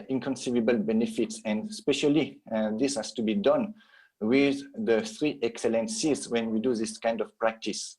inconceivable benefits, and especially this has to be done with the three excellencies when we do this kind of practice.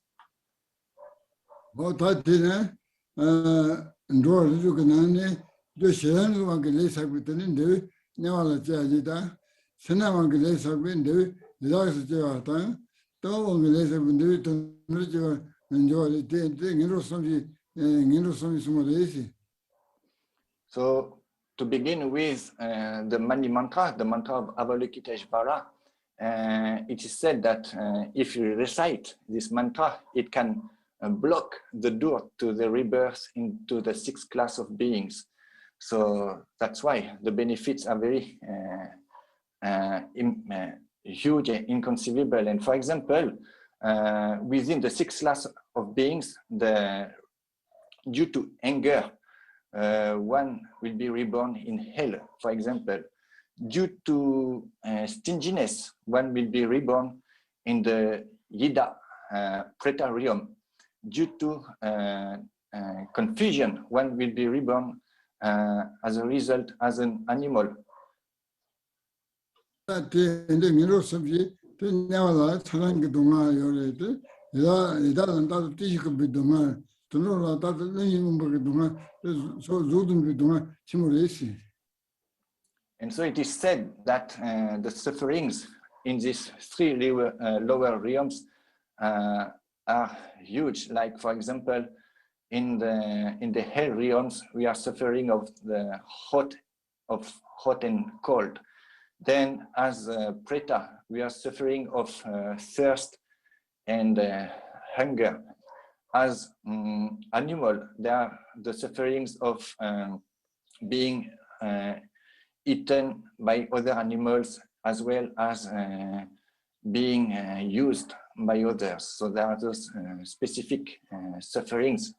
So to begin with the Mani mantra, the mantra of Avalokiteshvara, it is said that if you recite this mantra, it can block the door to the rebirth into the sixth class of beings. So that's why the benefits are very huge and inconceivable. And for example, within the sixth class of beings, due to anger, one will be reborn in hell, for example. Due to stinginess, one will be reborn in the Yida Praetarium. Due to confusion, one will be reborn as a result as an animal. And so it is said that the sufferings in these three lower realms are huge. Like, for example, in the hell realms, we are suffering of the hot and cold. Then, as Preta, we are suffering of thirst and hunger. As animal, there are the sufferings of being eaten by other animals, as well as being used by others. So there are those specific sufferings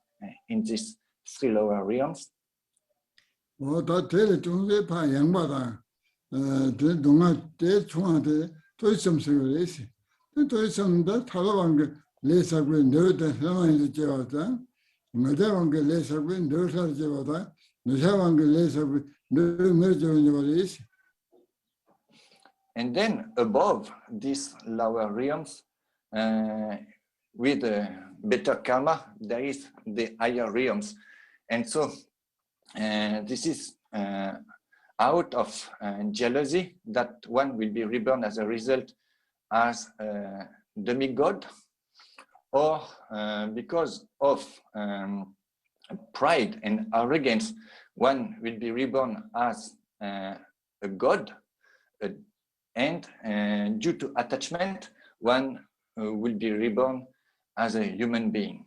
in these three lower realms. And then above these lower realms, with better karma, there is the higher realms. And so this is out of jealousy that one will be reborn as a result as a demigod, or because of pride and arrogance, one will be reborn as a god, and due to attachment, one will be reborn as a human being.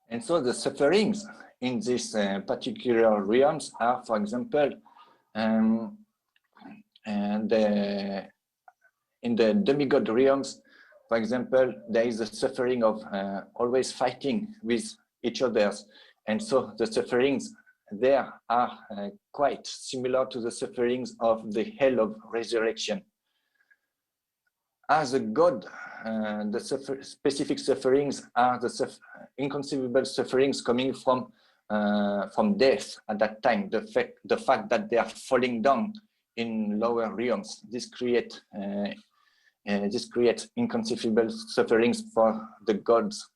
And so the sufferings in these particular realms are, for example, in the demigod realms, for example, there is the suffering of always fighting with each other. And so the sufferings there are quite similar to the sufferings of the hell of resurrection. As a god, the specific sufferings are the inconceivable sufferings coming from death at that time. The fact that they are falling down in lower realms. This creates inconceivable sufferings for the gods.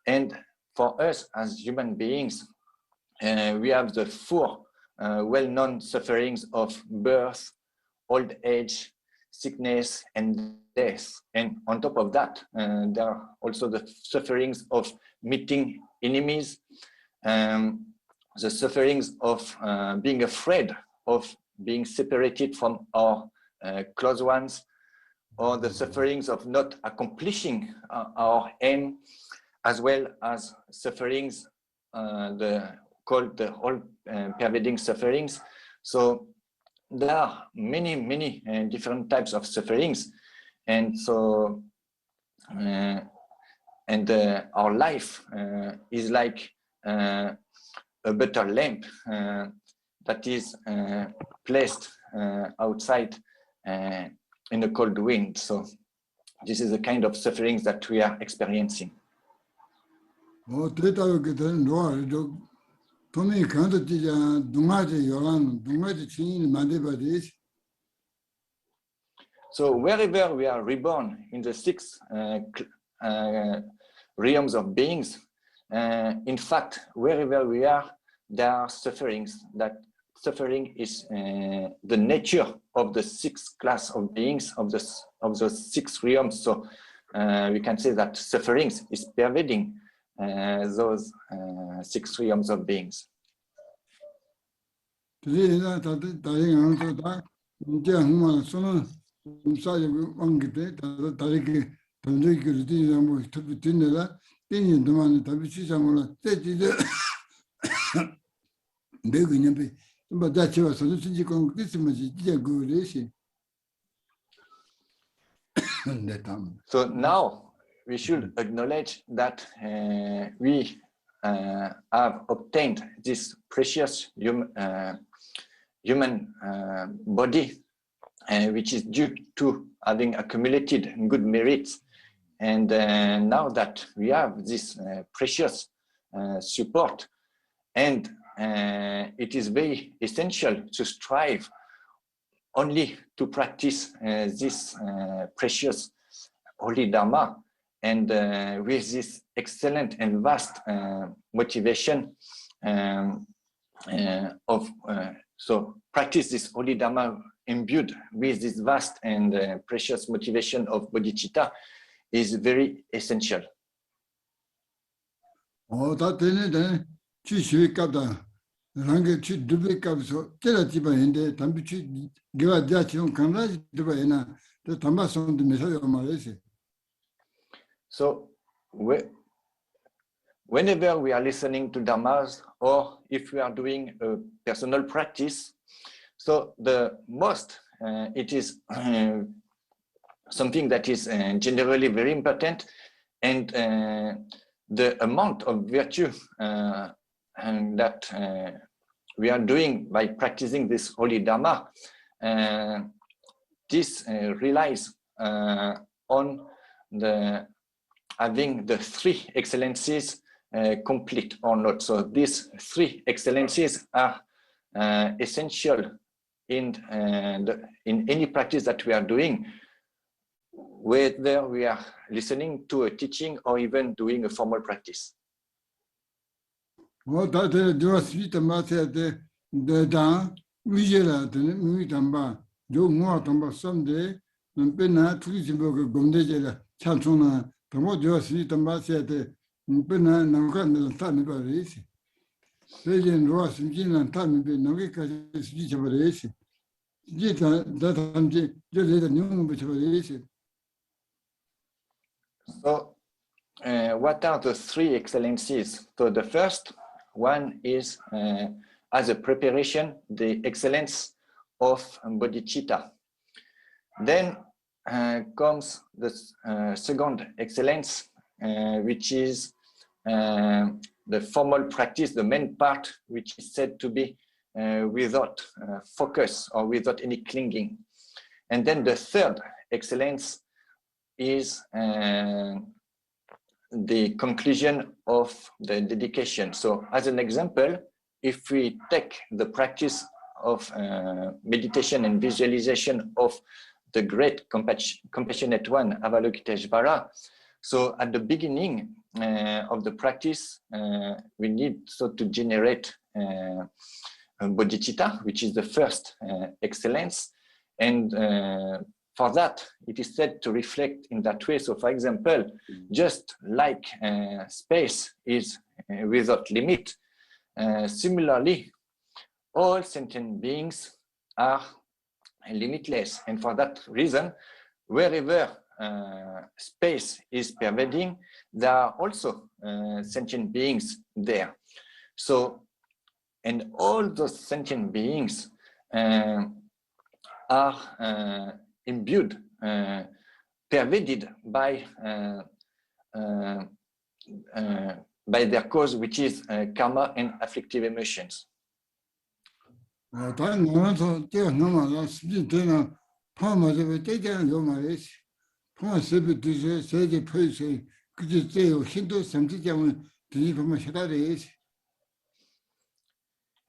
And for us as human beings, we have the four well-known sufferings of birth, old age, sickness, and death. And on top of that, there are also the sufferings of meeting enemies, the sufferings of being afraid of being separated from our close ones, or the sufferings of not accomplishing our aim, as well as sufferings called the all-pervading sufferings. So there are many different types of sufferings, and so our life is like a butter lamp that is placed outside in a cold wind. So this is the kind of sufferings that we are experiencing. So wherever we are reborn in the six realms of beings, in fact, wherever we are, there are sufferings. That suffering is the nature of the six class of beings of those six realms. So we can say that sufferings is pervading those six realms of beings. So now we should acknowledge that we have obtained this precious human body, which is due to having accumulated good merits. And now that we have this precious support, and it is very essential to strive only to practice this precious holy Dharma, and with this excellent and vast motivation so practice this holy Dharma imbued with this vast and precious motivation of bodhicitta is very essential. So whenever we are listening to Dhammas, or if we are doing a personal practice, so the most it is something that is generally very important, and the amount of virtue that we are doing by practicing this holy Dharma, this relies on having the three excellences complete or not. So these three excellences are essential in any practice that we are doing, whether we are listening to a teaching or even doing a formal practice. So what are the three excellencies? So the first one is, as a preparation, the excellence of bodhicitta. Then comes the second excellence, which is the formal practice, the main part, which is said to be without focus or without any clinging. And then the third excellence is the conclusion of the dedication. So as an example, if we take the practice of meditation and visualization of the great compassionate one, Avalokiteshvara, so at the beginning of the practice, we need to generate bodhicitta, which is the first excellence. And for that, it is said to reflect in that way. So for example, just like space is without limit, similarly, all sentient beings are limitless. And for that reason, wherever space is pervading, there are also sentient beings there. So, and all those sentient beings are imbued, pervaded by their cause, which is karma and afflictive emotions.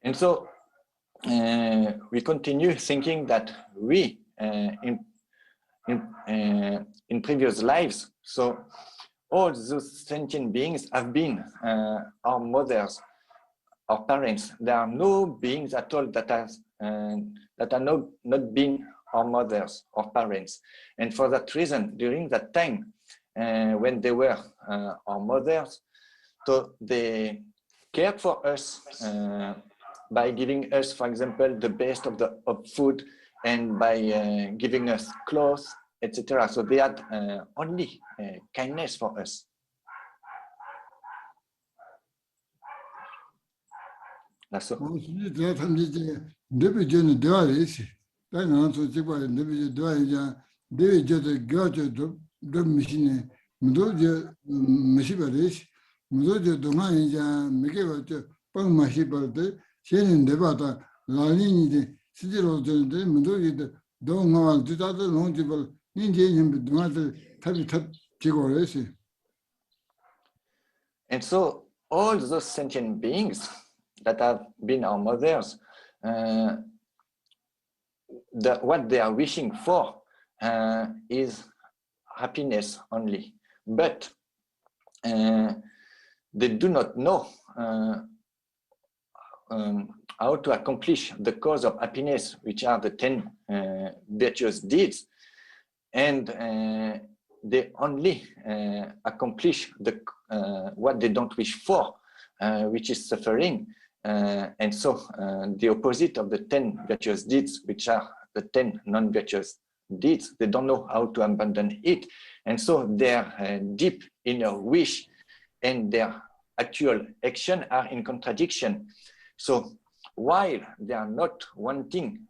And so we continue thinking that we, in previous lives, so all those sentient beings have been our mothers, our parents. There are no beings at all that are not being our mothers or parents. And for that reason, during that time, when they were our mothers, so they cared for us by giving us, for example, the best of food, and by giving us clothes, etc. So they had only kindness for us. That's all. And so all those sentient beings that have been our mothers, what they are wishing for is happiness only. But they do not know how to accomplish the cause of happiness, which are the 10 virtuous deeds. And they only accomplish what they don't wish for, which is suffering. And so the opposite of the 10 virtuous deeds, which are the 10 non-virtuous deeds, they don't know how to abandon it. And so their deep inner wish and their actual action are in contradiction. So while they are not wanting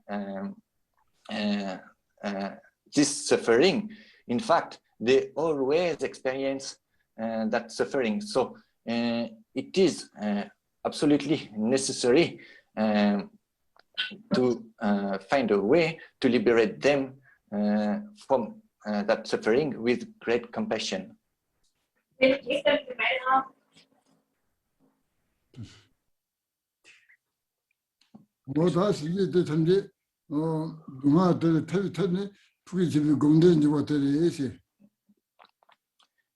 this suffering, in fact, they always experience that suffering. So it is absolutely necessary to find a way to liberate them from that suffering with great compassion.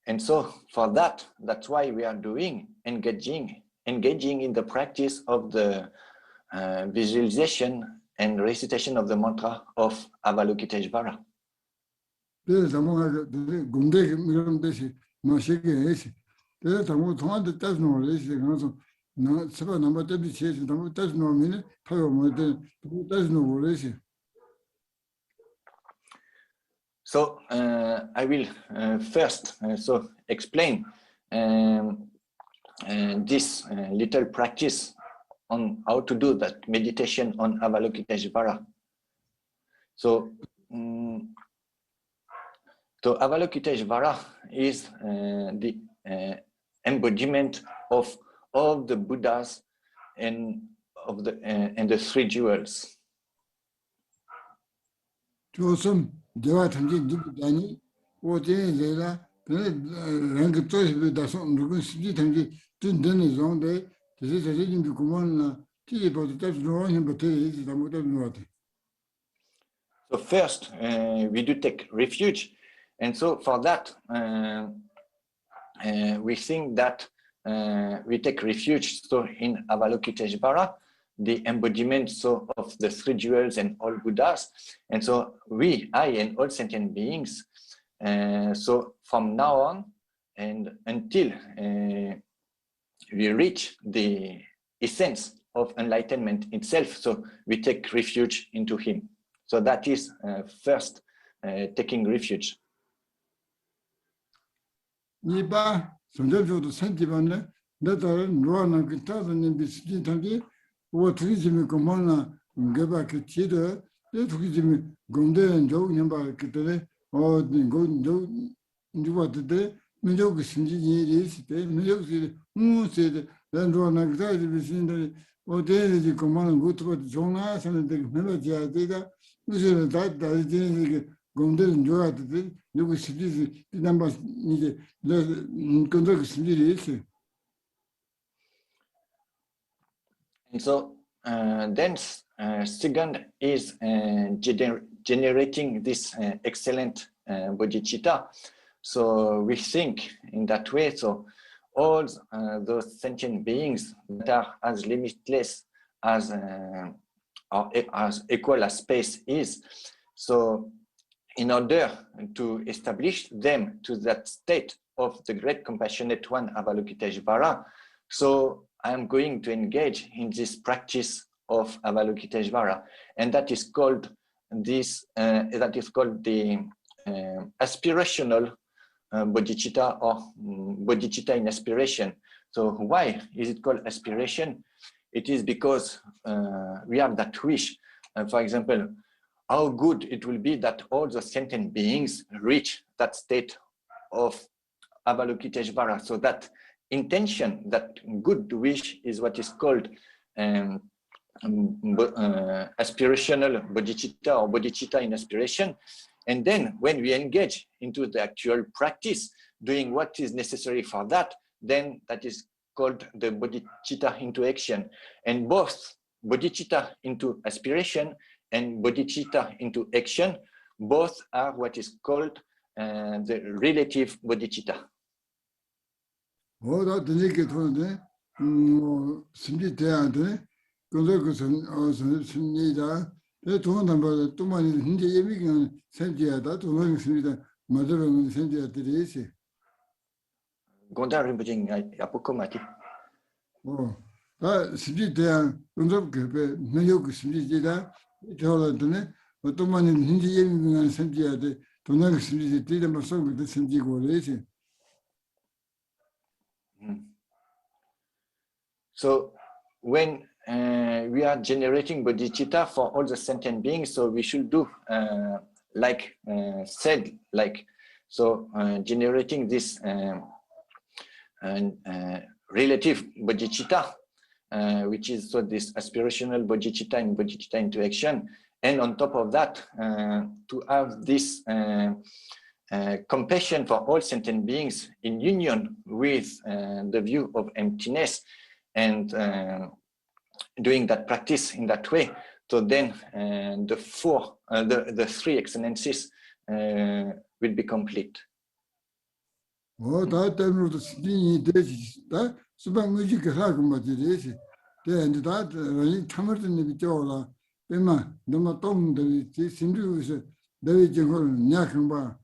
And so for that's why we are doing, engaging in the practice of the visualization and recitation of the mantra of Avalokiteshvara. So I will first explain this little practice on how to do that meditation on Avalokiteshvara. So Avalokiteshvara is the embodiment of all the Buddhas and of the three jewels. So first, we do take refuge, and so for that, we think that we take refuge in Avalokiteshvara, the embodiment of the three jewels and all Buddhas, and so I and all sentient beings. So from now on and until we reach the essence of enlightenment itself, so we take refuge into him. So that is first taking refuge. Niba, Sundajo Santivana, that are Ruana Gitasan in the city Tangi, what reason Comona, Gaba Kitida, that reason Gonde and Joe Yamba Kitade, or the Golden Joe, what the day, Majok Sinji is, Majok Moon said, then Ruana Gita, the or then the command good to Jonas and the melody data, which is that is Gondel and Joe at the you will see the numbers needed. And so then second is generating this excellent bodhicitta. So we think in that way. So all those sentient beings that are as limitless as or as equal as space is. So in order to establish them to that state of the great compassionate one, Avalokiteshvara, so I am going to engage in this practice of Avalokiteshvara, and that is called this. That is called the aspirational bodhicitta, or bodhicitta in aspiration. So why is it called aspiration? It is because we have that wish. For example, how good it will be that all the sentient beings reach that state of Avalokiteshvara. So that intention, that good wish, is what is called aspirational bodhicitta, or bodhicitta in aspiration. And then when we engage into the actual practice, doing what is necessary for that, then that is called the bodhicitta into action. And both bodhicitta into aspiration and bodhicitta into action, both are what is called the relative bodhicitta. Oh, that the naked one, simply there, Gondor, the two number, two money, Hindi, Sandia, that one is Mother and Sandia Teresi. Gondar Rinpoche, Apoko Mati. Oh, that simply there, Gondor, Mayok, simply there. 저런데 어떤만 hindi 예민한 선지야데 돈을 쓰지 되는 무슨 그 선지고 그래지. So when we are generating bodhicitta for all the sentient beings, so we should do like said, like so generating this relative bodhicitta, which is so this aspirational bodhicitta and bodhicitta into action, and on top of that, to have this compassion for all sentient beings in union with the view of emptiness, and doing that practice in that way. So then the three excellences will be complete. Oh, that time the skinny days, that super music hakumati. Then that really hammered in the Vitola, Pema, Nomatom, the Sindus, David Nyakamba,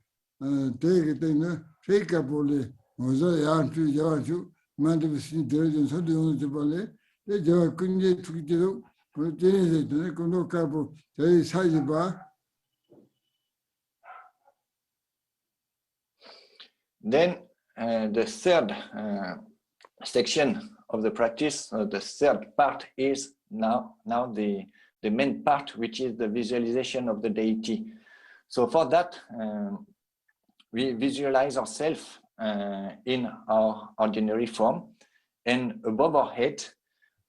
take it in fake up all the Mosaic to Yachu, Mandavis intelligence, so the only ballet, the Java couldn't get to do, but the Kono Capo, there is Hajiba. Then the third section of the practice, the third part, is now the main part, which is the visualization of the deity. So for that, we visualize ourselves in our ordinary form, and above our head,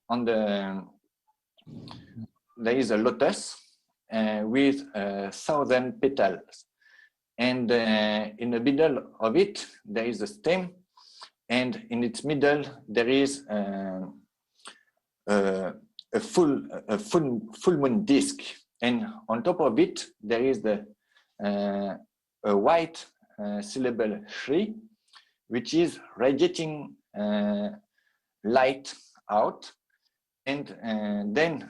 on there is a lotus with 1,000 petals. And in the middle of it, there is a stem, and in its middle, there is a full moon disk. And on top of it, there is a white syllable Shri, which is radiating light out, and then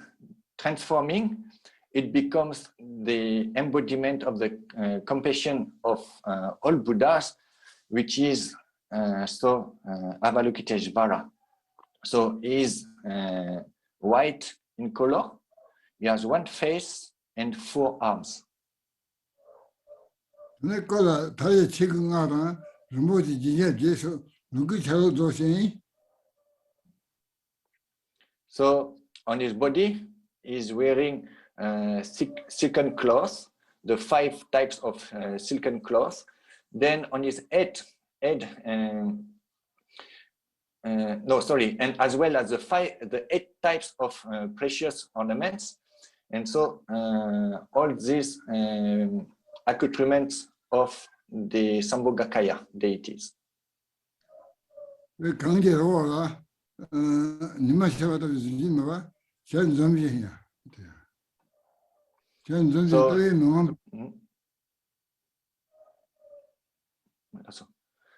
transforming. It becomes the embodiment of the compassion of all Buddhas, which is Avalokiteshvara. So he is white in color. He has one face and 4 arms. 내 거라 다에 책임하다 rinpoche 지냐 제서 누구 차로 조신. So on his body, he's wearing silken cloth, the 5 types of silken cloth. Then on his head, and as well as the 8 types of precious ornaments. And so all these accoutrements of the Sambhogakaya deities. 왜 강제로 와가 니마샤바도 지니마 전 점이야. 전 점이 또에 명함.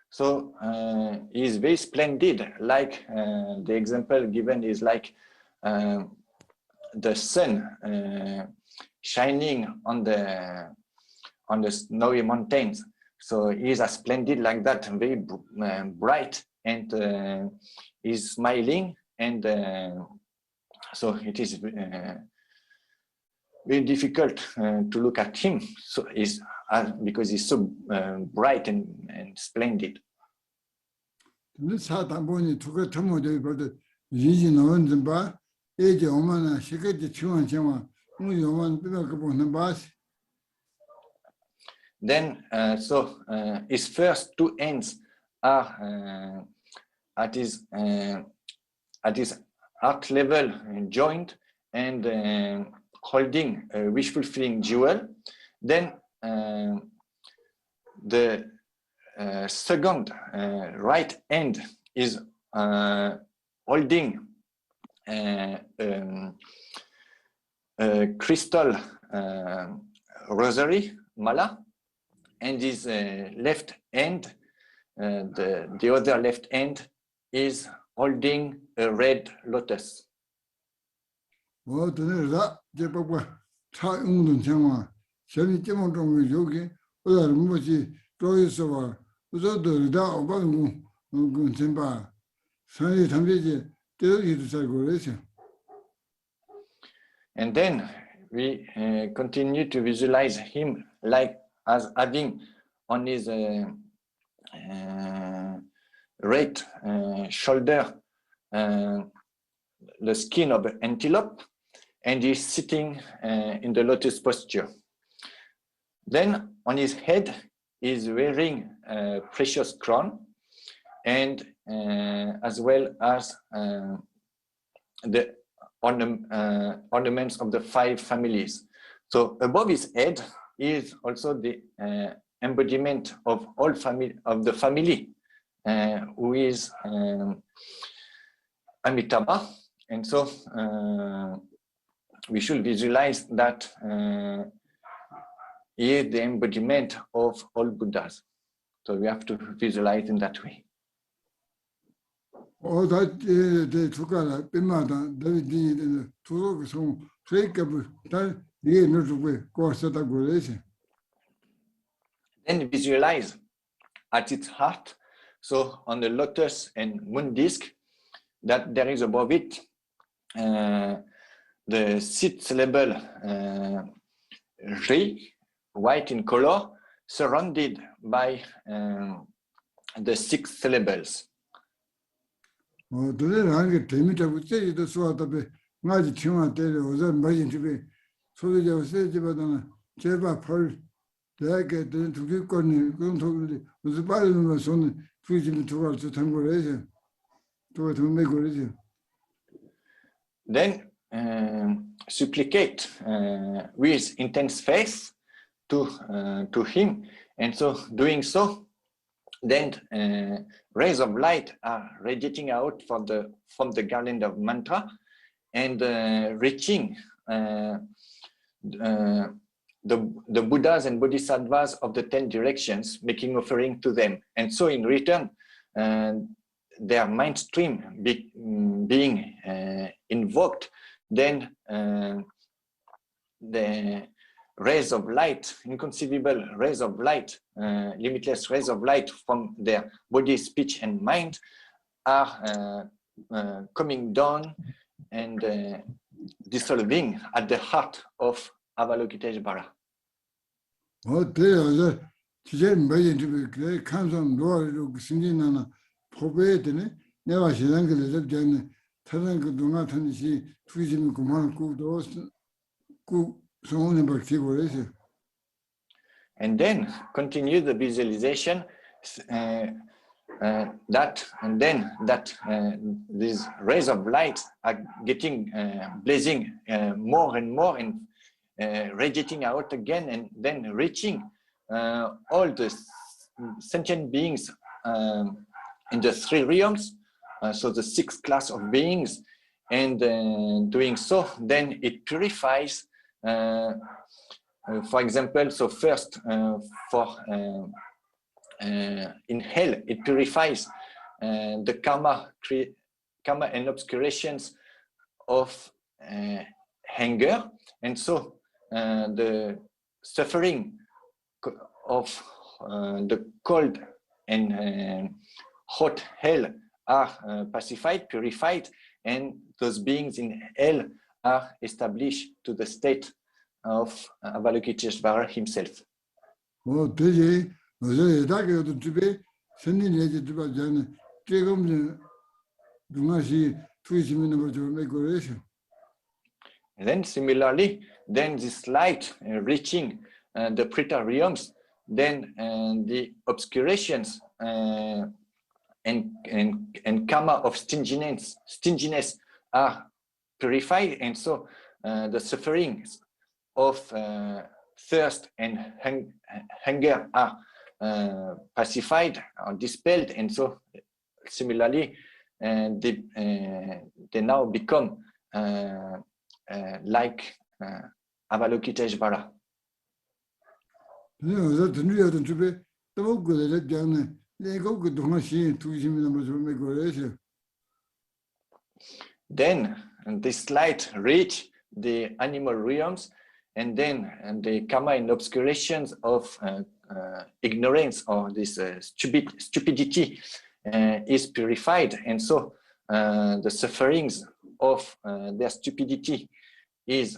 So he is very splendid, like the example given is like the sun shining on the snowy mountains. So he is as splendid like that, very bright, and he's smiling, and so it is very difficult to look at him. So he's because he's so bright and splendid. 사다 보니 두가 터모데 버도 이지 나온 좀 봐. 이제 오만아 시계지 중앙 정화 우리 오만 그 보는 봐. Then his first 2 hands are at his heart level joined and holding a wish-fulfilling jewel. Then the second right hand is holding a crystal rosary mala, and his left hand, the other left hand, is holding a red lotus. 어디다 제 봐봐 차 응동 정화 저기 좀 여기 어디 뭐지 또 있어 봐. 우저들다 오바고 좀 봐. 산이 담배지 때리도 잘 그러죠. And then we continue to visualize him like as having on his right shoulder the skin of an antelope, and he's sitting in the lotus posture. Then on his head is wearing a precious crown, and as well as the ornaments of the 5 families. So above his head is also the embodiment of all the family, who is Amitabha. And so we should visualize that he is the embodiment of all Buddhas. So we have to visualize in that way. Then visualize at its heart, so on the lotus and moon disc, that there is above it the 6 syllable Ri, white in color, surrounded by the 6 syllables. Then supplicate with intense faith to him, and so doing so, then rays of light are radiating out from the garland of mantra and reaching the Buddhas and Bodhisattvas of the 10 directions, making offering to them. And so in return, their mind stream being invoked, then the rays of light, inconceivable rays of light, limitless rays of light from their body, speech, and mind are coming down and dissolving at the heart of Avalokiteshvara. 지제 뭐지 그 감성 노아로 신진나나 포베드네 내가 시장 그래서 저는 다른 그 동화 탄시 투지미 그만 꾸도 꾸 소원을 받기 그래서 And then continue the visualization that these rays of light are getting blazing more and more and radiating out again, and then reaching all the sentient beings in the three realms, so the sixth class of beings, and doing so, then it purifies. For example, so first in hell, it purifies the karma and obscurations of anger, and so the suffering of the cold and hot hell are pacified, purified, and those beings in hell are established to the state of Avalokiteshvara himself. 뭐 되게 어제 다게도 집에 선인에게 집에 저는 지금 누가시 투지미는 뭐 좀 그래서 And then similarly, then this light reaching the Preta realms, then the obscurations and karma of stinginess are purified, and so the sufferings of thirst and hunger are pacified or dispelled, and so similarly they now become like Avalokiteshvara. 그래서 드니어도 집에 또 그래 저는 내가 그 동아시 투지미는 뭐 좀 그래서 Then this light reach the animal realms, and then the karma and obscurations of ignorance or this stupidity is purified, and so the sufferings of their stupidity is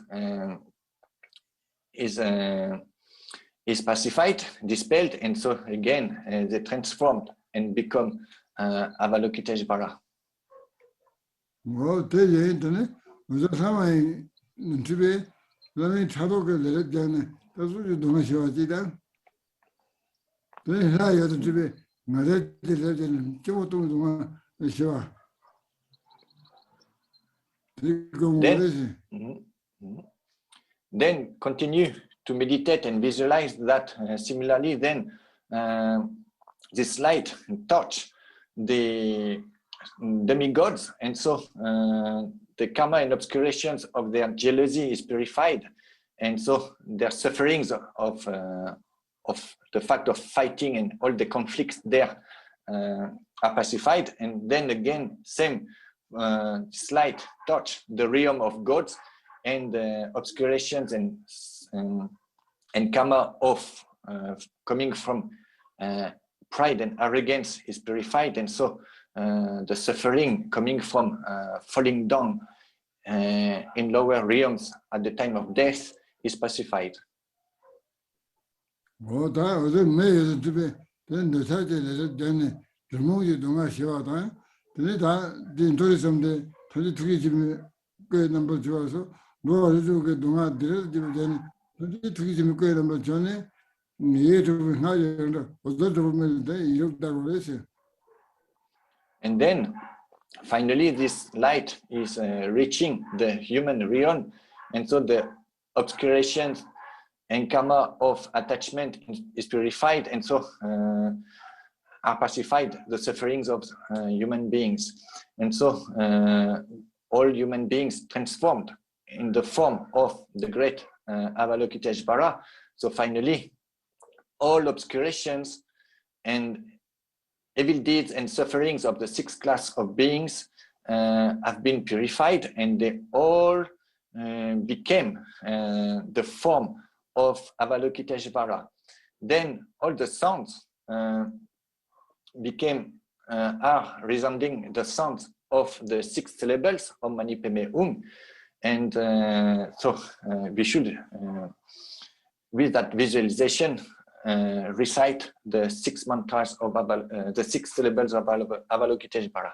pacified, dispelled, and so again they transformed and become Avalokiteshvara. 뭐 되게 있더니 무슨 상황이 집에 그다음에 차도가 내렸잖아. 그래서 동아시 왔지다. 그래서 여도 집에 말했지는 저것도 동안 쉬어. Then continue to meditate and visualize that similarly then this light touch the demigods, and so the karma and obscurations of their jealousy is purified, and so their sufferings of the fact of fighting and all the conflicts there are pacified, and then again same slight touch the realm of gods, and the obscurations and karma of coming from pride and arrogance is purified, and so the suffering coming from falling down in lower realms at the time of death is pacified. 뭐다 어제 매일 집에 된데 사제를 되는 주몽이 동아 쉬어다. 근데 다 인도리 좀데 다시 두개 집에 그 넘버 좋아서 뭐를 그 동아 들을 집에 되는 다시 두개 집에 그 넘버 전에 예를 하여서 어디서 보면 돼 이렇다고 그랬어요. And then finally this light is reaching the human realm, and so the obscurations and karma of attachment is purified, and so are pacified the sufferings of human beings, and so all human beings transformed in the form of the great Avalokiteshvara. So finally all obscurations and evil deeds and sufferings of the sixth class of beings have been purified, and they all became the form of Avalokiteshvara. Then all the sounds are resembling the sounds of the six syllables of Mani Padme Hum, and so we should, with that visualization, recite the 6 mantras of the 6 syllables of Avalokiteshvara.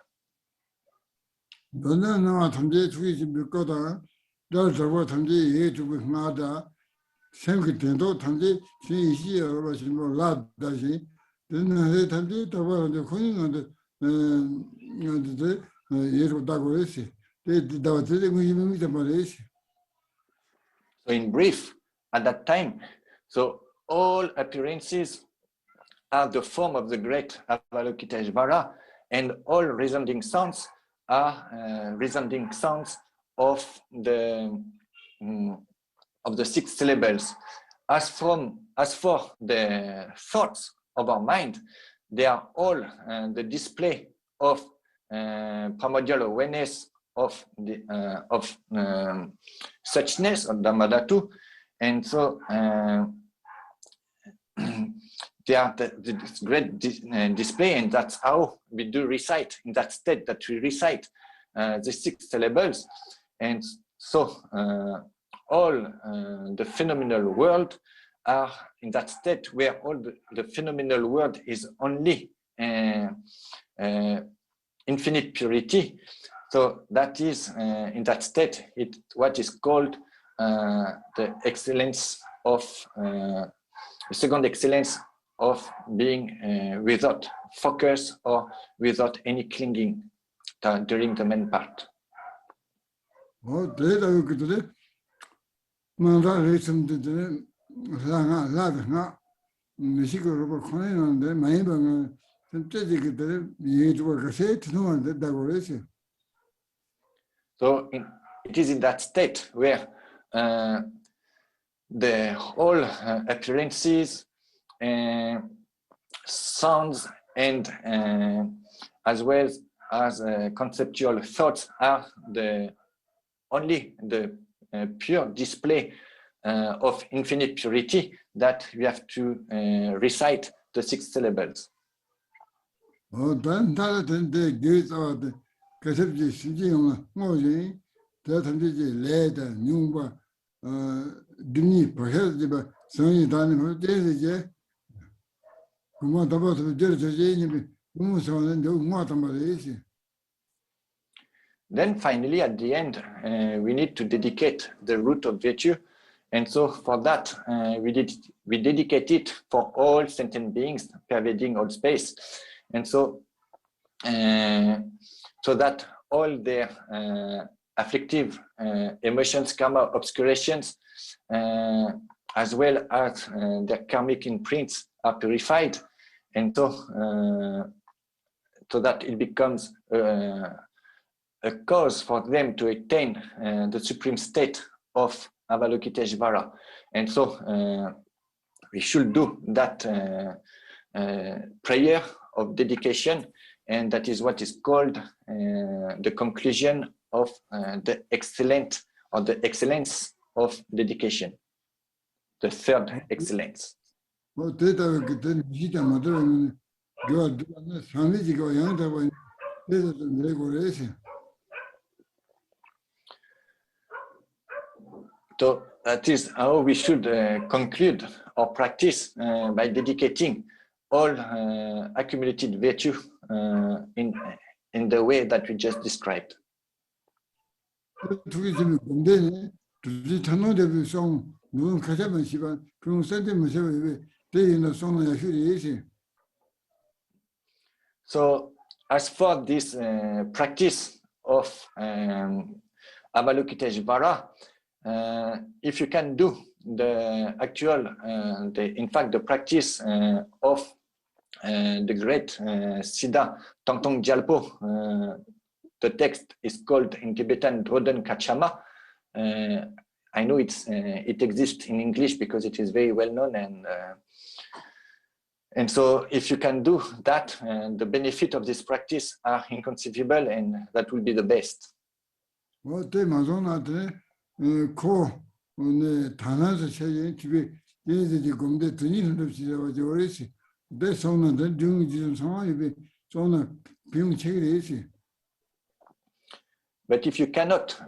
So in brief, at that time, so all appearances are the form of the great Avalokiteshvara, and all resounding sounds are resounding sounds of the 6 syllables. As for the thoughts of our mind, they are all the display of primordial awareness of the suchness of Dhammadhatu, and so they are this great display, and that's how we do recite, in that state that we recite the 6 syllables. And so all the phenomenal world are in that state where all the phenomenal world is only infinite purity. So that is in that state what is called the excellence of the second excellence of being without focus or without any clinging during the main part. So it is in that state where the whole appearances, sounds, and as well as conceptual thoughts are only the pure display of infinite purity, that we have to recite the 6 syllables. Then finally, at the end, we need to dedicate the root of virtue. And so for that, we dedicate it for all sentient beings pervading all space. And so, so that all their afflictive emotions, karma, obscurations, as well as their karmic imprints are purified. And so, so that it becomes a cause for them to attain the supreme state of Avalokiteshvara. And so we should do that prayer of dedication, and that is what is called the conclusion of the excellence of dedication, the third excellence. So that is how we should conclude our practice, by dedicating all accumulated virtue in the way that we just described. So as for this practice of Avalokiteshvara, if you can do the actual, in fact, the practice of the great Siddha Tongtong Gyalpo, the text is called in Tibetan Drodon Kachama. I know it exists in English because it is very well known, and so if you can do that, the benefit of this practice are inconceivable, and that will be the best. But if you cannot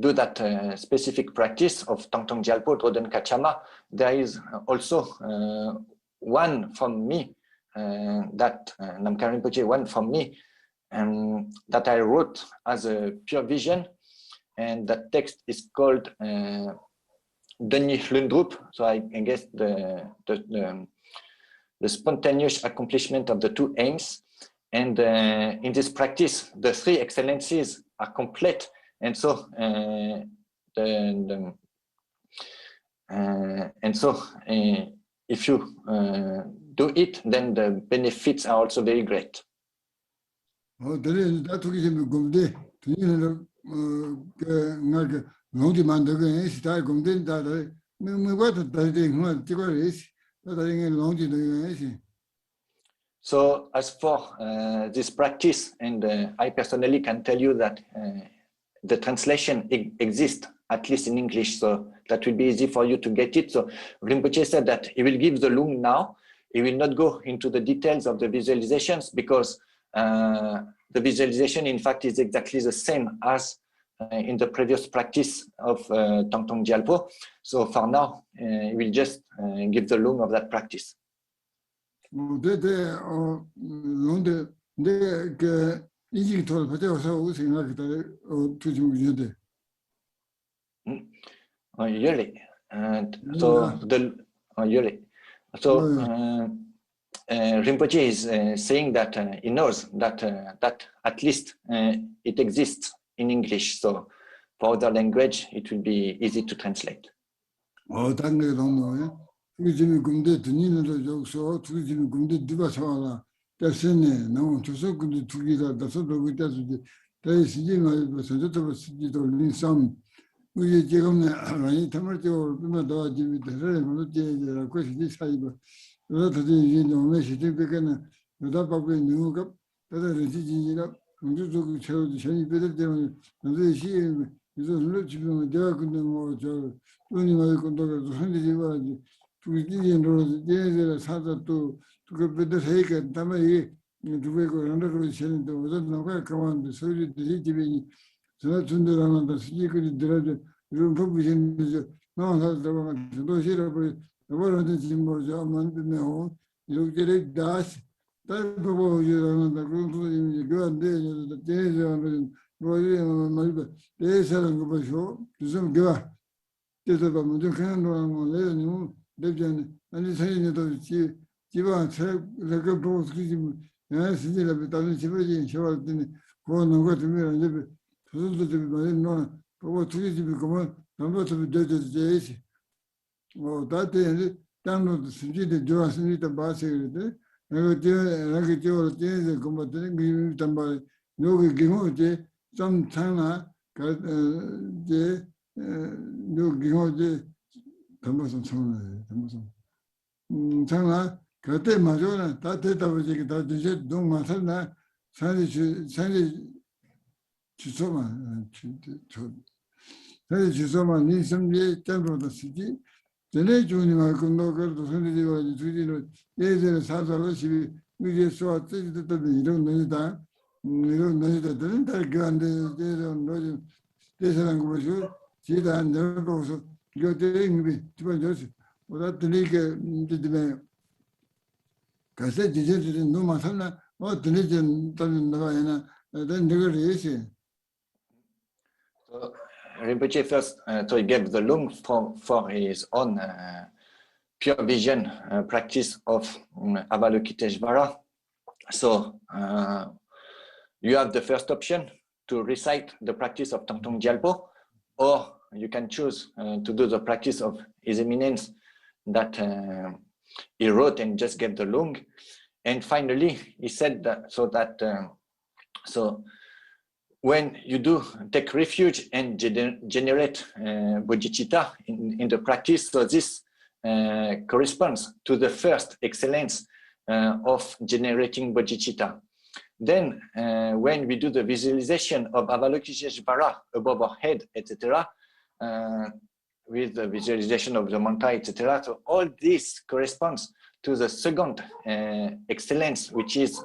do that specific practice of Tongtong Gyalpo, Drodon Kachama, there is also one from me, that Namkha Rinpoche, one from me, that I wrote as a pure vision, and that text is called Denny Lundrup. So I guess the spontaneous accomplishment of the two aims. And in this practice, the three excellencies are complete, and so if you do it, then the benefits are also very great. So as for this practice, and I personally can tell you that the translation exists, at least in English, so that will be easy for you to get it. So Rinpoche said that he will give the lung now. He will not go into the details of the visualizations, because the visualization, in fact, is exactly the same as in the previous practice of Tongtong Gyalpo. So for now, he will just give the lung of that practice. Yearly, and so the yearly. So Rinpoche is saying that he knows that that at least it exists in English. So for other language, it will be easy to translate. So Rinpoche first, so he gave the lung for his own pure vision practice of Avalokiteshvara. So you have the first option to recite the practice of Tongtong Gyalpo, or you can choose to do the practice of His Eminence that he wrote and just gave the lung. And finally, he said that so when you do take refuge and generate bodhicitta in the practice, so this corresponds to the first excellence of generating bodhicitta. Then when we do the visualization of Avalokiteshvara above our head, etc., with the visualization of the mantra, etc., so all this corresponds to the second excellence, which is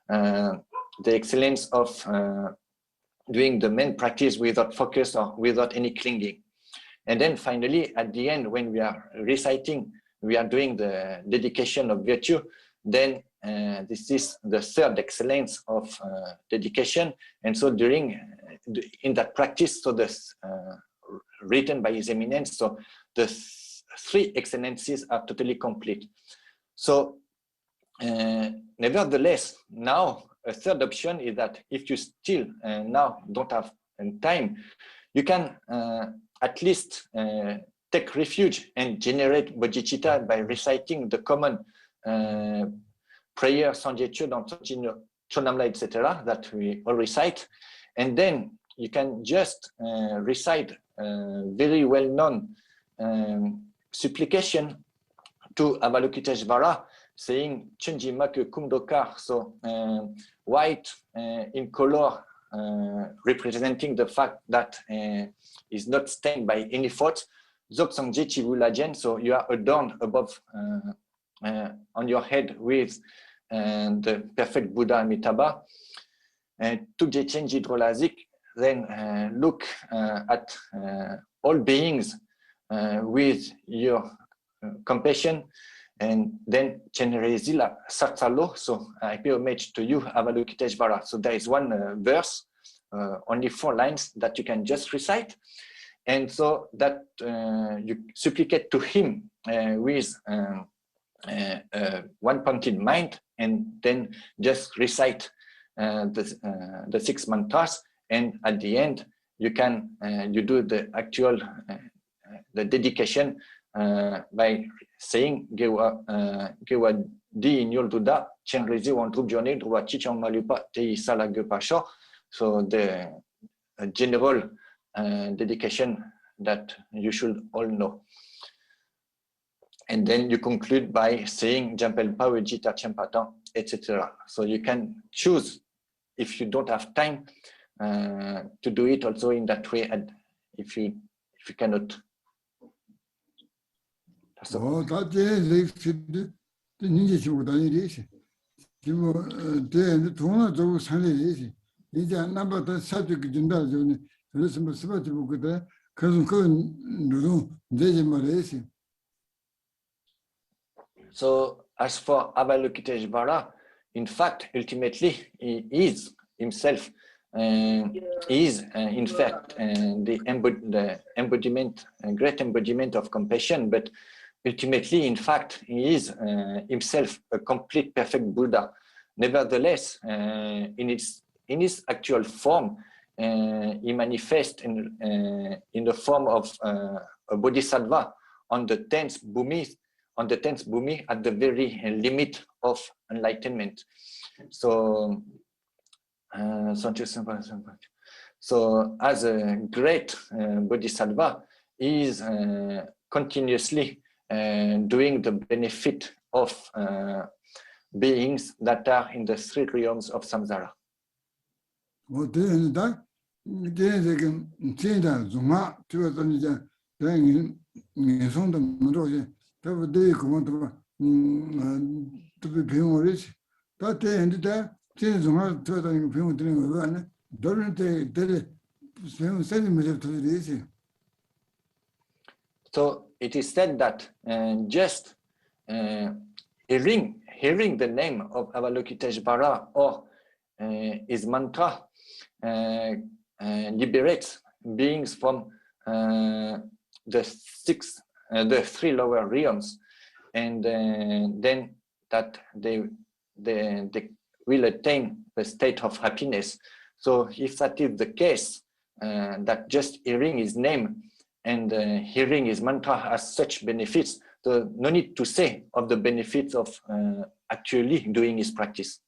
the excellence of doing the main practice without focus or without any clinging. And then finally, at the end, when we are reciting we are doing the dedication of virtue, then this is the third excellence of dedication. And so during in that practice, so this written by His Eminence, so the three excellences are totally complete. So nevertheless, now a third option is that if you still now don't have time, you can at least take refuge and generate bodhicitta by reciting the common prayer, Sanjechu, Chonamla, etc., that we all recite. And then you can just recite very well-known supplication to Avalokiteshvara, saying Chenjima ke kumdokar, so white in color, representing the fact that is not stained by any fault. Zoksangje Chivulajen, so you are adorned above on your head with the perfect Buddha Amitabha. Tukje Chenji Drolazik, then look at all beings with your compassion. And then Tchenrezi la Satsalo, so I pay homage to you, Avalokiteshvara. So there is one verse, only 4 lines that you can just recite. And so that you supplicate to him with one-pointed mind, and then just recite the 6 mantras. And at the end, you can you do the actual the dedication by saying Gewa di nyul duda Tchenrezi wan drup jone drua chichang malupa te sala gepasho. So the general dedication that you should all know. And then you conclude by saying Jampel Pawejita Chempatan, etc. So you can choose, if you don't have time, to do it also in that way, and if you cannot. Oh, that is the ninja Dairi. You the Tona do Sunday. These are number the subject Junda Juni, listen to Sabati Bukuda, Cousin Nudu, Deji Malaysia. So as for Avalokiteshvara, in fact, ultimately, he is himself, is in fact the embodiment, great embodiment of compassion, but ultimately, in fact, he is himself a complete, perfect Buddha. Nevertheless, in his actual form, he manifests in the form of a bodhisattva on the 10th bhumi, at the very limit of enlightenment. So, so as a great bodhisattva, he is continuously doing the benefit of beings that are in the 3 realms of samsara. So it is said that just hearing the name of Avalokiteshvara or his mantra liberates beings from the 3 lower realms, and then that they will attain the state of happiness. So if that is the case, that just hearing his name and hearing his mantra has such benefits, so no need to say of the benefits of actually doing his practice.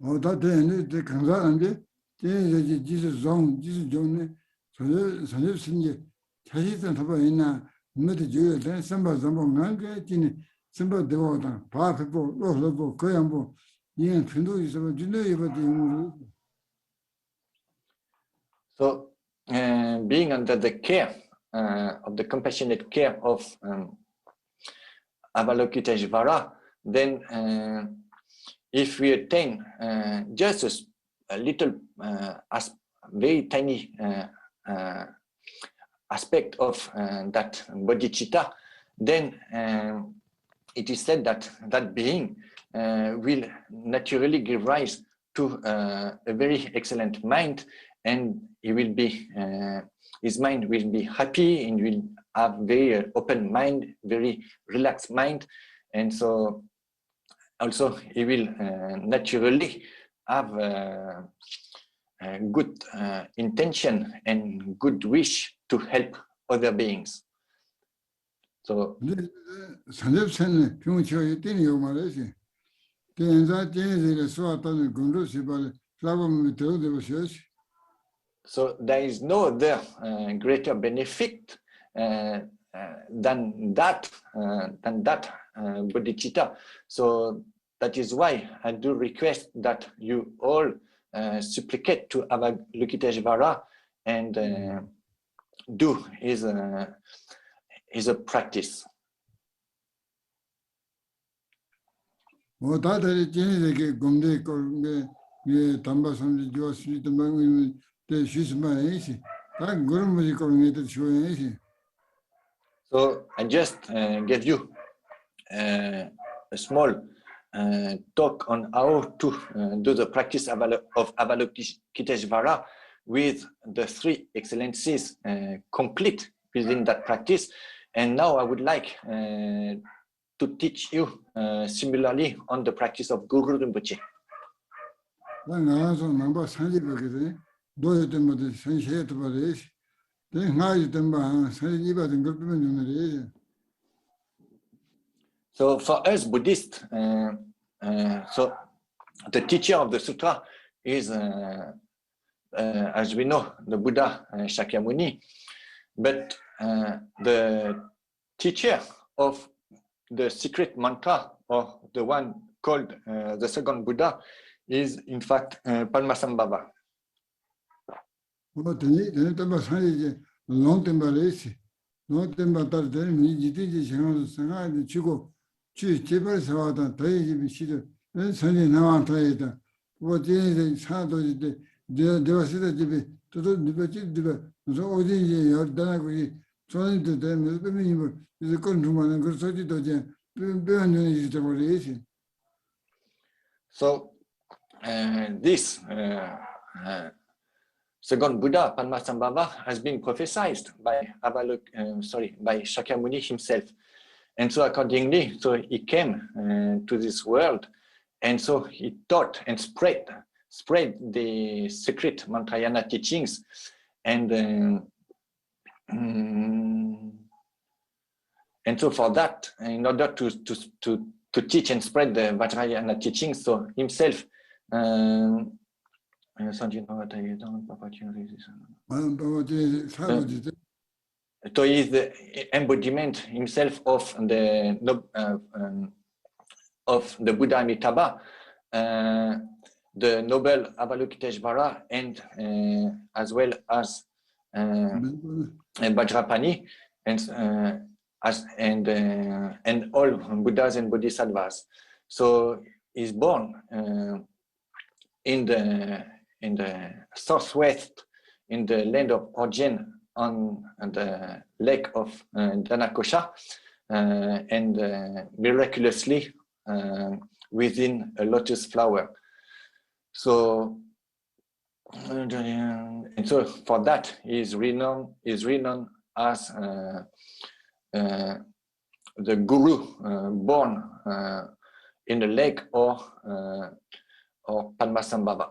Oh, that the Kanzan, Jesus Zong, Jesus John, so Singe, Tajitan Tabaina, not the Jew, then Samba Zambong, Samba Devota, Papapo, Lobo, Koyambo, Yin Pindu is about Juno. So, being under the care of the compassionate care of Avalokiteshvara, then if we attain just a little, very tiny aspect of that bodhicitta, then it is said that that being will naturally give rise to a very excellent mind, and he will be his mind will be happy and will have very open mind, very relaxed mind, and so also he will naturally have a good intention and good wish to help other beings. So so there is no other greater benefit than that bodhicitta. So that is why I do request that you all supplicate to Avalokiteshvara and do is a practice. So I just gave you a small talk on how to do the practice of Avalokiteshvara with the three excellencies complete within that practice. And now I would like to teach you similarly on the practice of Guru Rinpoche. So for us Buddhists, so the teacher of the sutra is, as we know, the Buddha Shakyamuni, but the teacher of the secret mantra, or the one called the second Buddha, is in fact Padmasambhava. So this second Buddha, Padmasambhava, has been prophesied by by Shakyamuni himself, and so accordingly, so he came to this world, and so he taught and spread the secret Mantrayana teachings, and so for that, in order to teach and spread the Vajrayana teachings, so himself so he is the embodiment himself of the Buddha Amitabha, the noble Avalokiteshvara, and as well as Vajrapani, and all Buddhas and Bodhisattvas. So he's born in the southwest, in the land of Orgen, on the lake of Danakosha, and miraculously within a lotus flower. So, and so for that he is renowned as the Guru born in the lake, or Padmasambhava.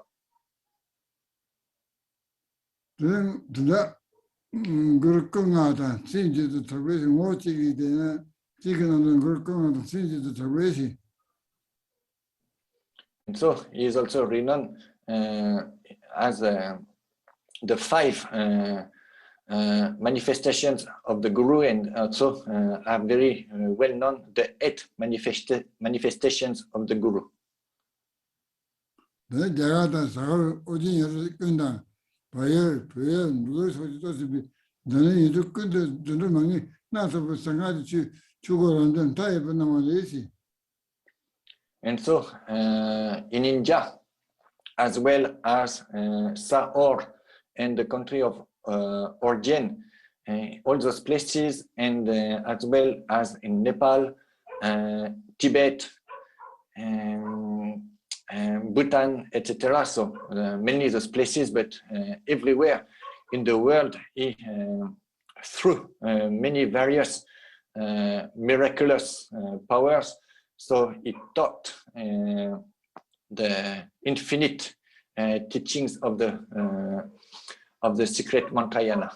And so he is also renowned as the five manifestations of the Guru, and also are very well known the 8 manifestations of the Guru. And so in India, as well as Saor and the country of Orgen, all those places, and as well as in Nepal, Tibet, Bhutan, etc. So mainly those places, but everywhere in the world, through many various miraculous powers. So he taught the infinite teachings of the secret Mantrayana.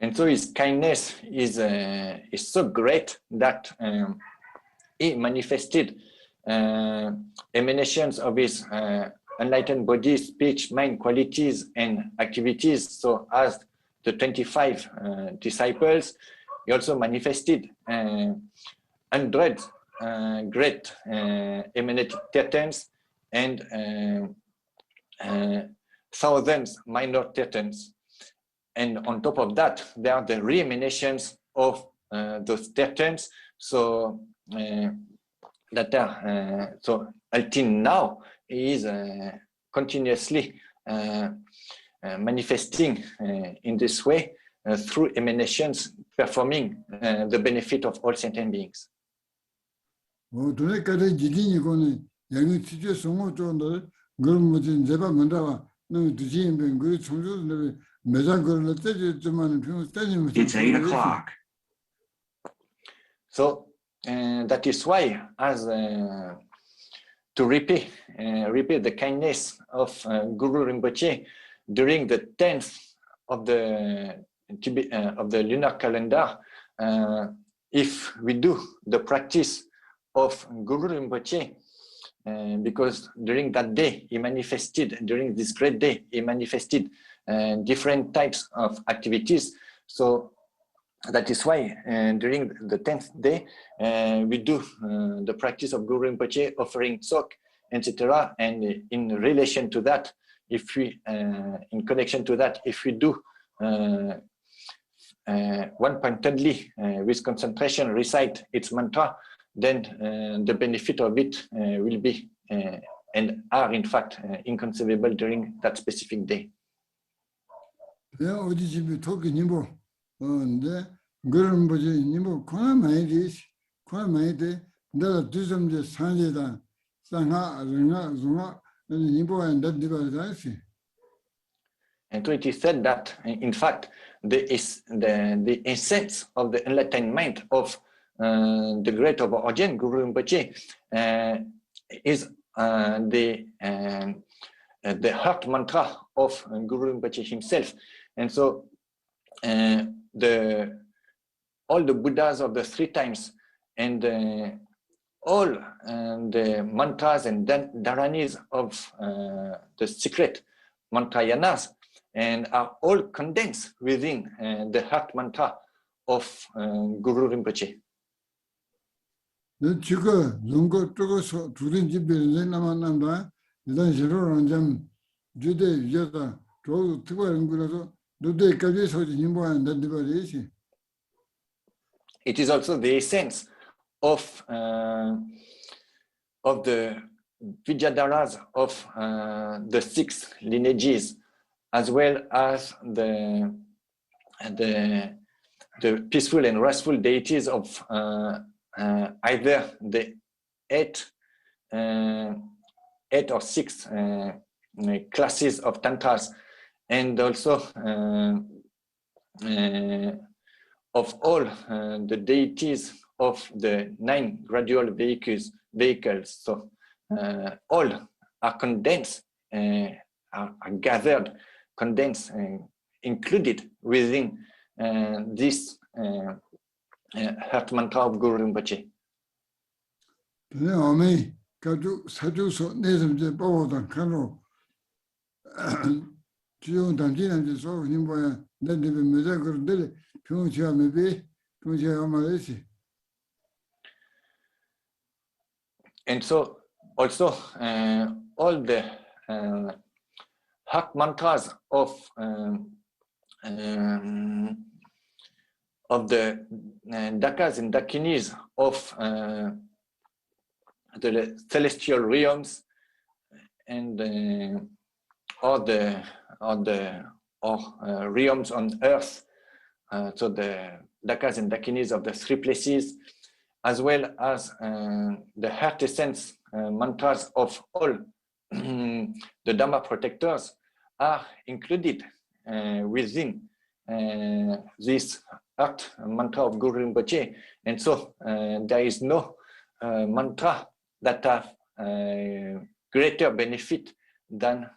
And so his kindness is so great that he manifested emanations of his enlightened body, speech, mind, qualities, and activities. So as the 25 disciples, he also manifested 100 great emanated Tertons and thousands minor Tertons. And on top of that, there are the re-emanations of those Tertons. So that are so until now is continuously manifesting in this way through emanations, performing the benefit of all sentient beings. It's 8 o'clock. So that is why, as to repeat the kindness of Guru Rinpoche during the 10th of the lunar calendar, if we do the practice of Guru Rinpoche, because during that day he manifested, during this great day he manifested different types of activities. So that is why during the 10th day we do the practice of Guru Rinpoche, offering tsok, etc. And in relation to that, if we in connection to that, if we do one-pointedly with concentration recite its mantra, then the benefit of it will be and are in fact inconceivable during that specific day. And so it is said that, in fact, the essence of the enlightenment of the great Origin, Guru Rinpoche, is the heart mantra of Guru Rinpoche himself. And so all the Buddhas of the 3 times and all the mantras and dharanis of the secret mantrayanas and are all condensed within the heart mantra of Guru Rinpoche. It is also the essence of the Vidyadharas of the 6 lineages, as well as the peaceful and restful deities of either the 8 or 6 classes of tantras, and also of all the deities of the 9 gradual vehicles. So all are condensed, are gathered, condensed, included within this heart mantra of Guru Rinpoche. And so also all the heart mantras of the dakas and dakinis of the celestial realms and realms on earth, so the dakas and dakinis of the three places, as well as the heart essence mantras of all the Dharma protectors are included within this heart mantra of Guru Rinpoche. And so there is no mantra that have greater benefit than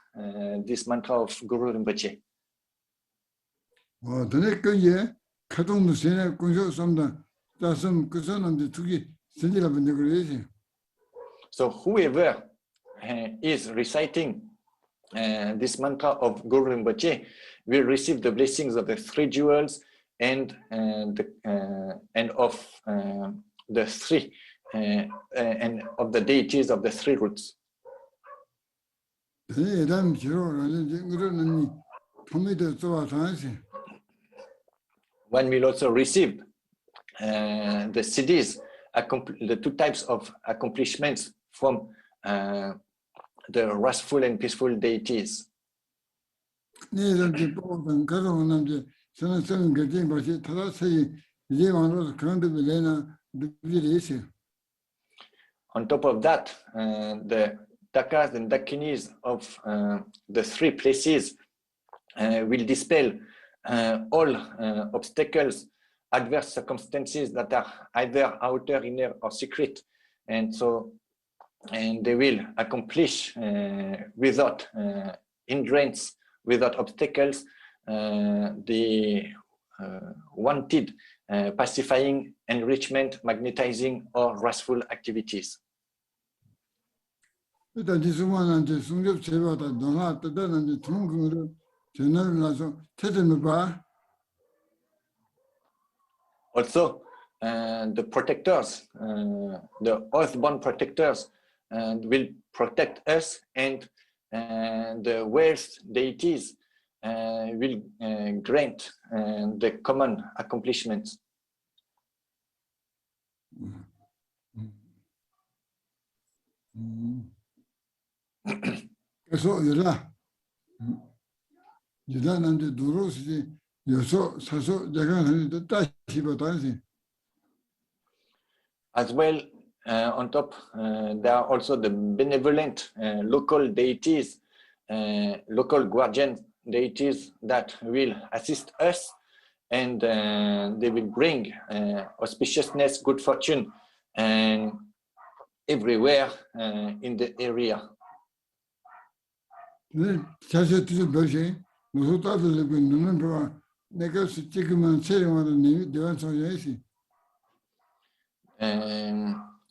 this mantra of Guru Rinpoche. So whoever is reciting this mantra of Guru Rinpoche will receive the blessings of the three jewels and of the three and of the deities of the three roots. One will also receive the siddhis, the two types of accomplishments from the restful and peaceful deities. On top of that, the dakas and dakinis of the three places will dispel all obstacles, adverse circumstances that are either outer, inner, or secret, and they will accomplish without hindrance, without obstacles, the wanted pacifying, enrichment, magnetizing, or restful activities. Also, the protectors, the earthborn protectors, will protect us, and the wealth deities will grant the common accomplishments. So as well, on top, there are also the benevolent local deities, local guardian deities that will assist us, and they will bring auspiciousness, good fortune, and everywhere in the area.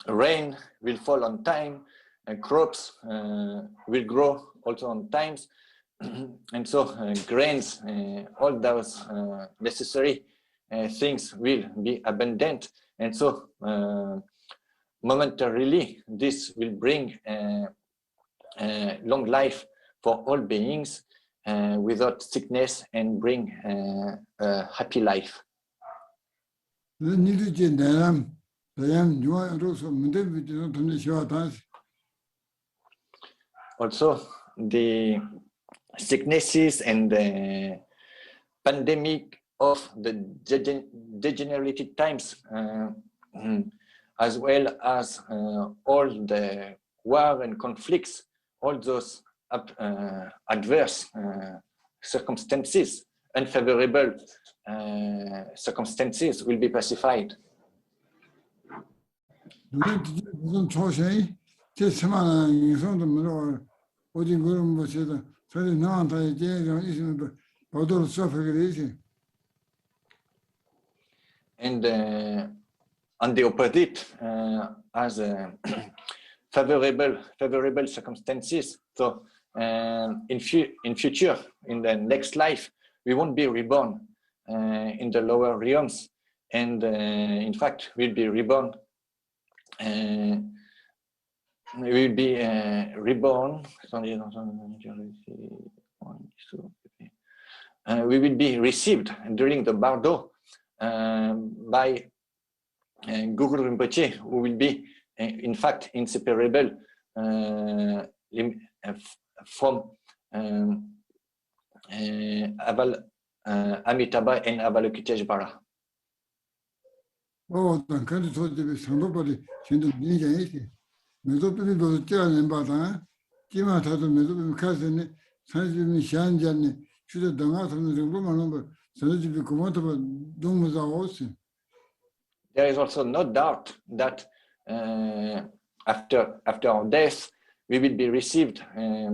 Rain will fall on time, and crops will grow also on times, and so grains, all those necessary things will be abundant, and so momentarily this will bring long life for all beings without sickness, and bring a happy life. Also, the sicknesses and the pandemic of the degenerated times, as well as all the war and conflicts, all those adverse circumstances, unfavorable circumstances will be pacified. And on the opposite, as favorable circumstances. So in future, in the next life, we won't be reborn in the lower realms, and in fact, we'll be reborn. We will be reborn we will be received during the bardo by Guru Rinpoche, who will be, in fact, inseparable from Amitabha and Avalokiteshvara. Oh, the country told you somebody sent to me. Mesopotamia was telling about Tima Tata Mesopotamia cousin, Sanjim Shanjan, should have done out of the Roman number, so that you become what about Domus are also. There is also no doubt that after our death, we will be received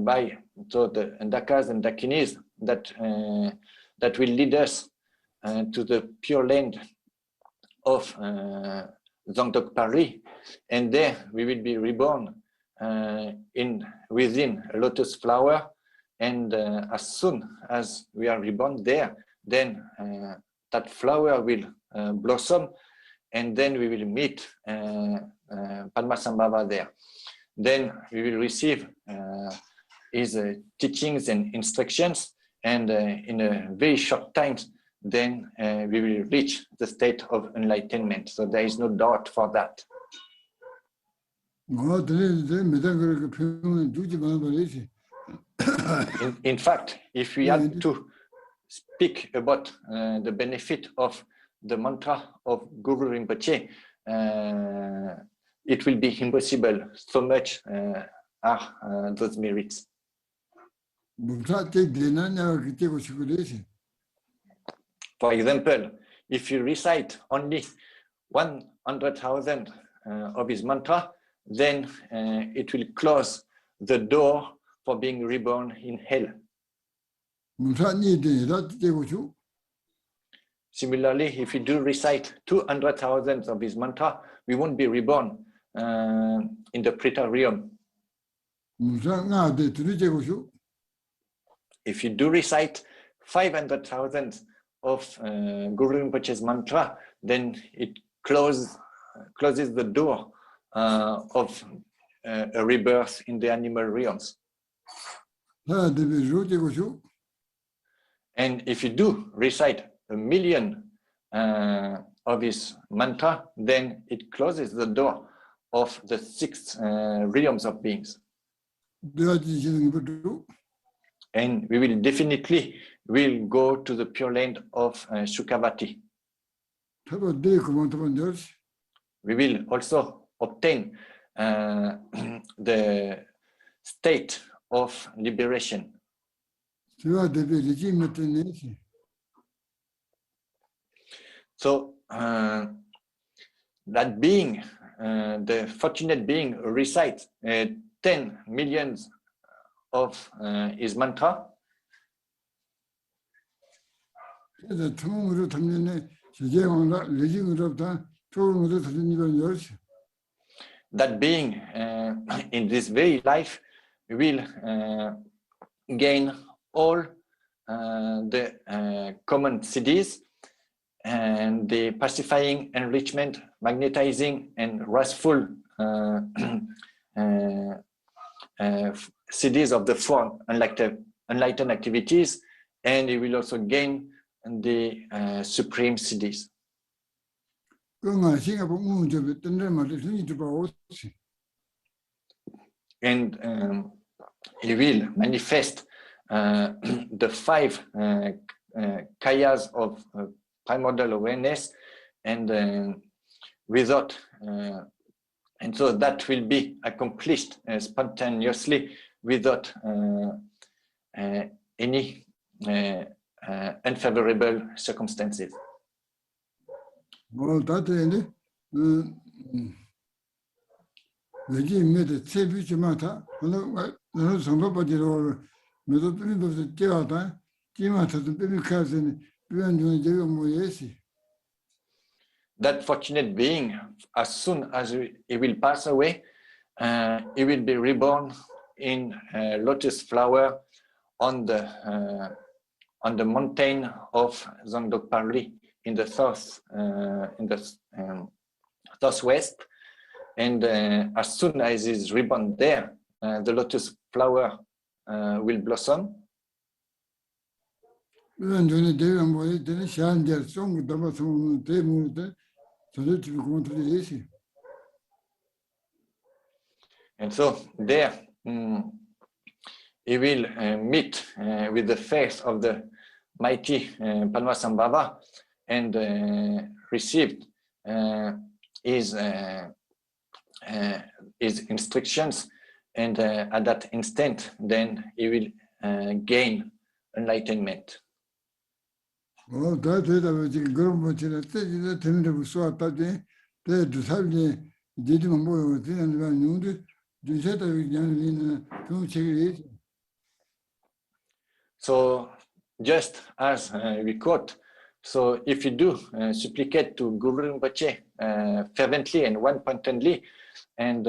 by the Dakas and Dakinis that will lead us to the pure land of Zongtok Paris, and there we will be reborn within a lotus flower, and as soon as we are reborn there, then that flower will blossom, and then we will meet Padmasambhava there. Then we will receive his teachings and instructions, and in a very short time, then we will reach the state of enlightenment. So there is no doubt for that. In fact, if we had to speak about the benefit of the mantra of Guru Rinpoche, it will be impossible. So much are those merits. For example, if you recite only 100,000 of his mantra, then it will close the door for being reborn in hell. Similarly, if you do recite 200,000 of his mantra, we won't be reborn in the Preta realm. If you do recite 500,000 of Guru Rinpoche's mantra, then it closes the door of a rebirth in the animal realms. And if you do recite 1,000,000 of his mantra, then it closes the door of the 6 realms of beings. And we will definitely go to the pure land of Sukhavati. We will also obtain the state of liberation. So that being, the fortunate being, recites 10 million of his mantra. That being, in this very life, will gain all the common siddhis, and the pacifying, enrichment, magnetizing, and restful siddhis of the 4 enlightened activities, and he will also gain the supreme siddhis. And he will manifest the 5 kayas of primordial awareness, and without, and so that will be accomplished spontaneously without any unfavorable circumstances. Well, that end, that fortunate being, as soon as he will pass away, he will be reborn in a lotus flower on the mountain of Zongtok Parli in the southwest, and as soon as he is reborn there, the lotus flower will blossom, 전에 대한 뭐에 되는 샤한데 송 담아서 대문데 저도 공부를 And so there he will meet with the face of the mighty Padmasambhava and received his instructions, and at that instant then he will gain enlightenment. 다 되다 지금 그런 거 지나 때지나 되는 수학까지 때도 살지 되지만 뭐 되는 거 누구도 주셔도 그냥 그 책이 So just as we quote, so if you do supplicate to Guru Rinpoche fervently and one-pointedly, and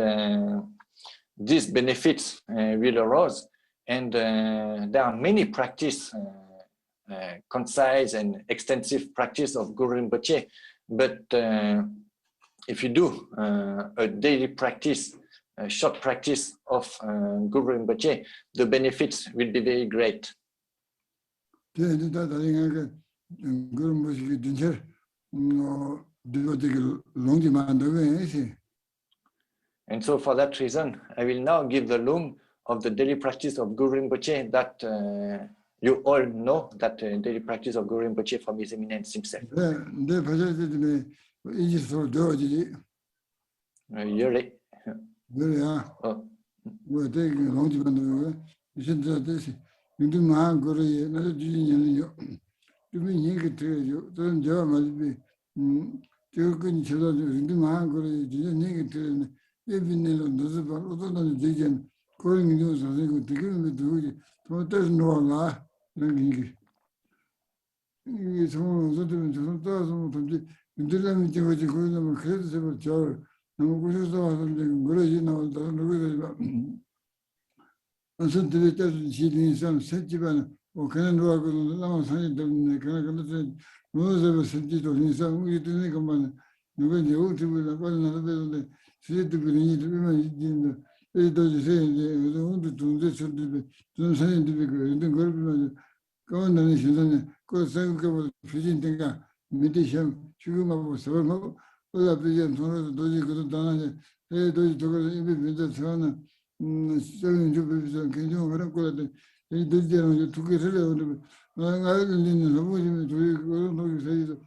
these benefits will arise, and there are many practice, concise and extensive practice of Guru Rinpoche, but if you do a daily practice, a short practice of Guru Rinpoche, the benefits will be very great. 되다 다행하게 그런 것이 진짜 되게 롱지만 되게 And so for that reason, I will now give the lung of the daily practice of Guru Rinpoche that you all know, that daily practice of Guru Rinpoche from His Eminence himself. 네, 받아들이면 이제 서로 되어지지. Yearly. 그래야. 뭐 되게 롱지만 되게 진짜 되지. 근데 마하구루에 나도 주인이요. 주민 얘기 들어요. 저는 저 말이 저건 저도 근데 마하구루에 주인 얘기 들으면 예빈내로 넣어서 어떤 되게 그런 게 있어서 그 되게 누구지 또 뜻은 놓아라 이런 게 이게 정말 어쩌면 저 따라서 던지 인들라면 저거지 그러면 그래도 제발 저 너무 고생해서 와서 그러지 나온다 누구가 어선 되게 따진 시민이 좀 세지만 그냥 누가고 나만 산이 되는 그냥 그래서 뭐서 sentído insan uy tiene como no vende último la cual no vende siete pequeñitos me diciendo esto yo sé de donde tú de eso de no sé de que de golpe como no diciendo cosa que fijin tenga meditation 지금 하고 서로 오다 비전 서로 도지 그도 다나에 도지 저거 이미 비전 저는 저는 좀 비전 굉장히 그런 거라도 이 도지는 두 개를 내가 알리는 너무 저희 그런 거 있어요.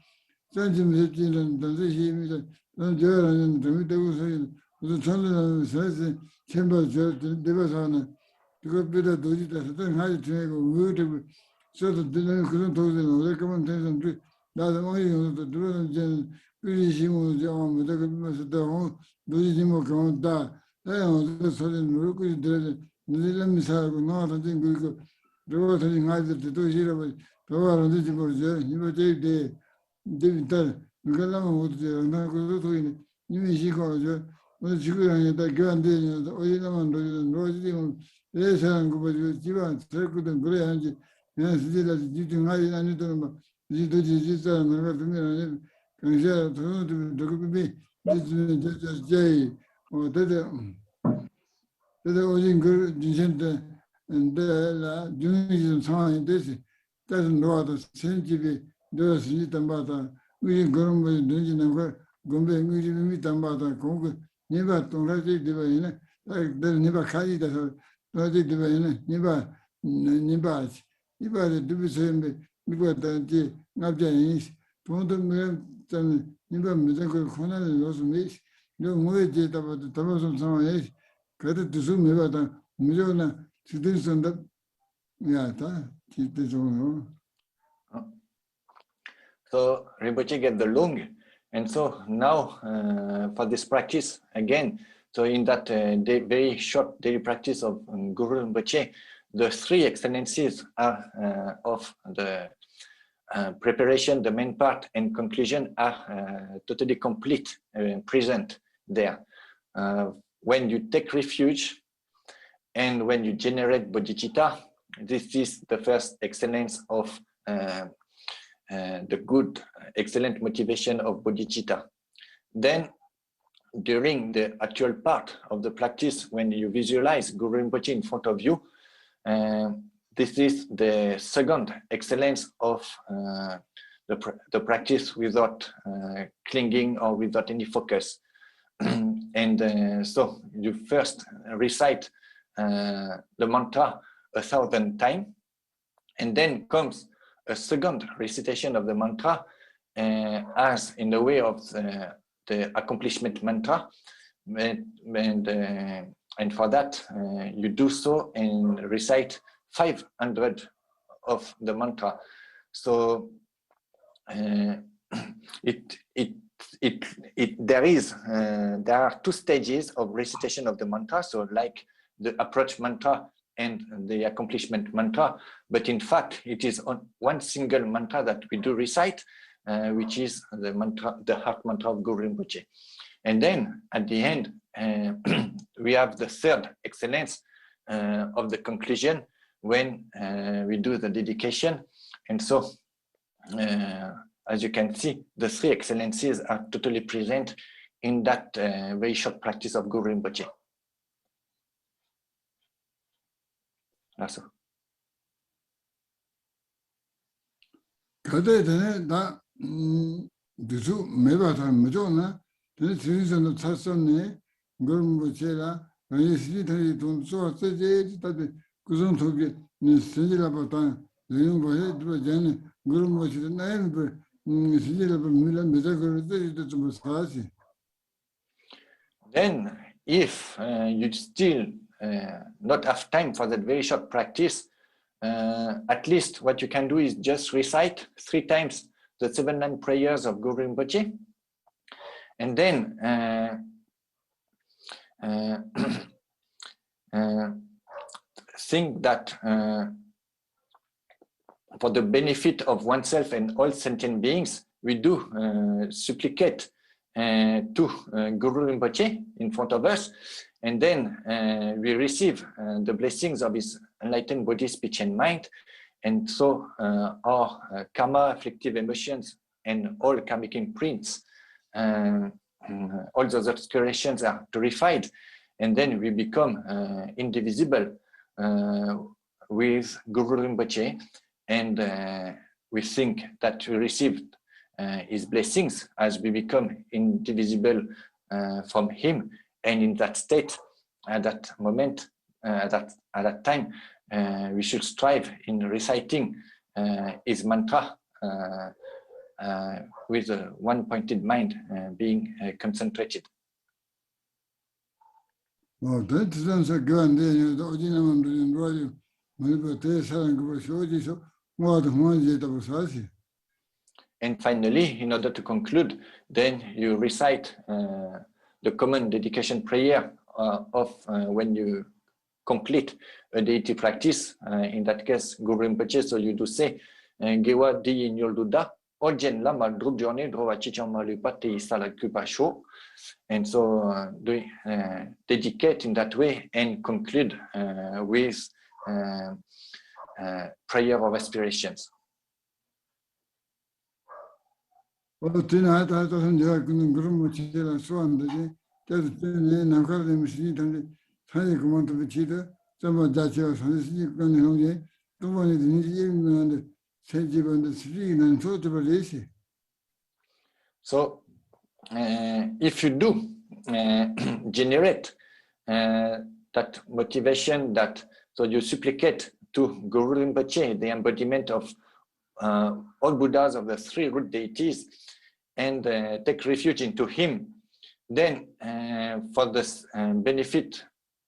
전좀 했지는 단지입니다. 저는 좀 되고 서요. 그래서 저는 사실 챔버 저 대바사는 그거 비다 도지다 했던 하지 되고 우리도 저도 되는 그런 도지는 어떻게만 되는 나도 많이 들어는 이제 의심을 좀 내가 그러면서 더 도지지 뭐 그런다. 내가 어디서 소리는 그렇게 들어 늘는 미사고 나도 지금 그거 누가 되는 하지 또 싫어 도와는 되지 모르죠. 이거 되게 되게 그걸만 못해요. 나 그것도 도이네. 이미 시고죠. 오늘 지구랑에다 교환되는 어디나만 로지면 내 사람 그 뭐지 집안 들거든 그래야 하지. 그냥 시대다 집중하지 않으더라도 막 지도지 진짜 내가 두면 그냥 저도 저거비 이제 되게 오진 그 진짜 내가 중요한 상황이 됐지. 그래서 너도 센집이 너스 담바다 우리 그런 거 되지는 거 공부 우리 담바다 공부 네가 동라지 되버이네 내 네가 가지다서 너지 되버이네 네가 이바를 두비서인데 네가 단지 납자니 돈도 뭐좀 네가 무슨 그 권한을 넣어서 너 뭐에 제다도 담아서 상황에 그래도 두숨 해봐다 무조건 지들선다 야다 지들선으로. So Rinpoche gave the lung, and so now for this practice again, so in that very short daily practice of Guru Rinpoche, the three excellencies are of the preparation, the main part and conclusion are totally complete, present there. When you take refuge and when you generate bodhicitta, this is the first excellence of the good, excellent motivation of bodhicitta. Then, during the actual part of the practice, when you visualize Guru Rinpoche in front of you, this is the second excellence of the practice without clinging or without any focus. And so you first recite the mantra 1,000 times, and then comes a second recitation of the mantra as in the way of the accomplishment mantra. And for that, you do so and recite 500 of the mantra. So there are two stages of recitation of the mantra. So like the approach mantra and the accomplishment mantra, but in fact, it is on one single mantra that we do recite, which is the mantra, the heart mantra of Guru Rinpoche. And then at the end, we have the third excellence of the conclusion when we do the dedication. And so, as you can see, the three excellences are totally present in that very short practice of Guru Rinpoche. Also. Then, if you still not have time for that very short practice, at least what you can do is just recite 3 times the 7 line prayers of Guru Rinpoche, and then think that for the benefit of oneself and all sentient beings, we do supplicate to Guru Rinpoche in front of us, and then we receive the blessings of his enlightened body, speech, and mind. And so our karma, afflictive emotions, and all karmic imprints, all those obscurations are purified, and then we become indivisible with Guru Rinpoche, and we think that we received his blessings as we become indivisible from him. And in that state, at that moment, at that time, we should strive in reciting his mantra with a one-pointed mind being concentrated. And finally, in order to conclude, then you recite the common dedication prayer of when you complete a deity practice, in that case, Guru Rinpoche. So you do say, Gewa di nyol duda, ojen lama drup journey, drova chichang malupati salakupasho. And so dedicate in that way and conclude with prayer of aspirations. So if you do generate that motivation, that so you supplicate to Guru Rinpoche, the embodiment of all Buddhas of the 3 root deities, and take refuge into him, then for the benefit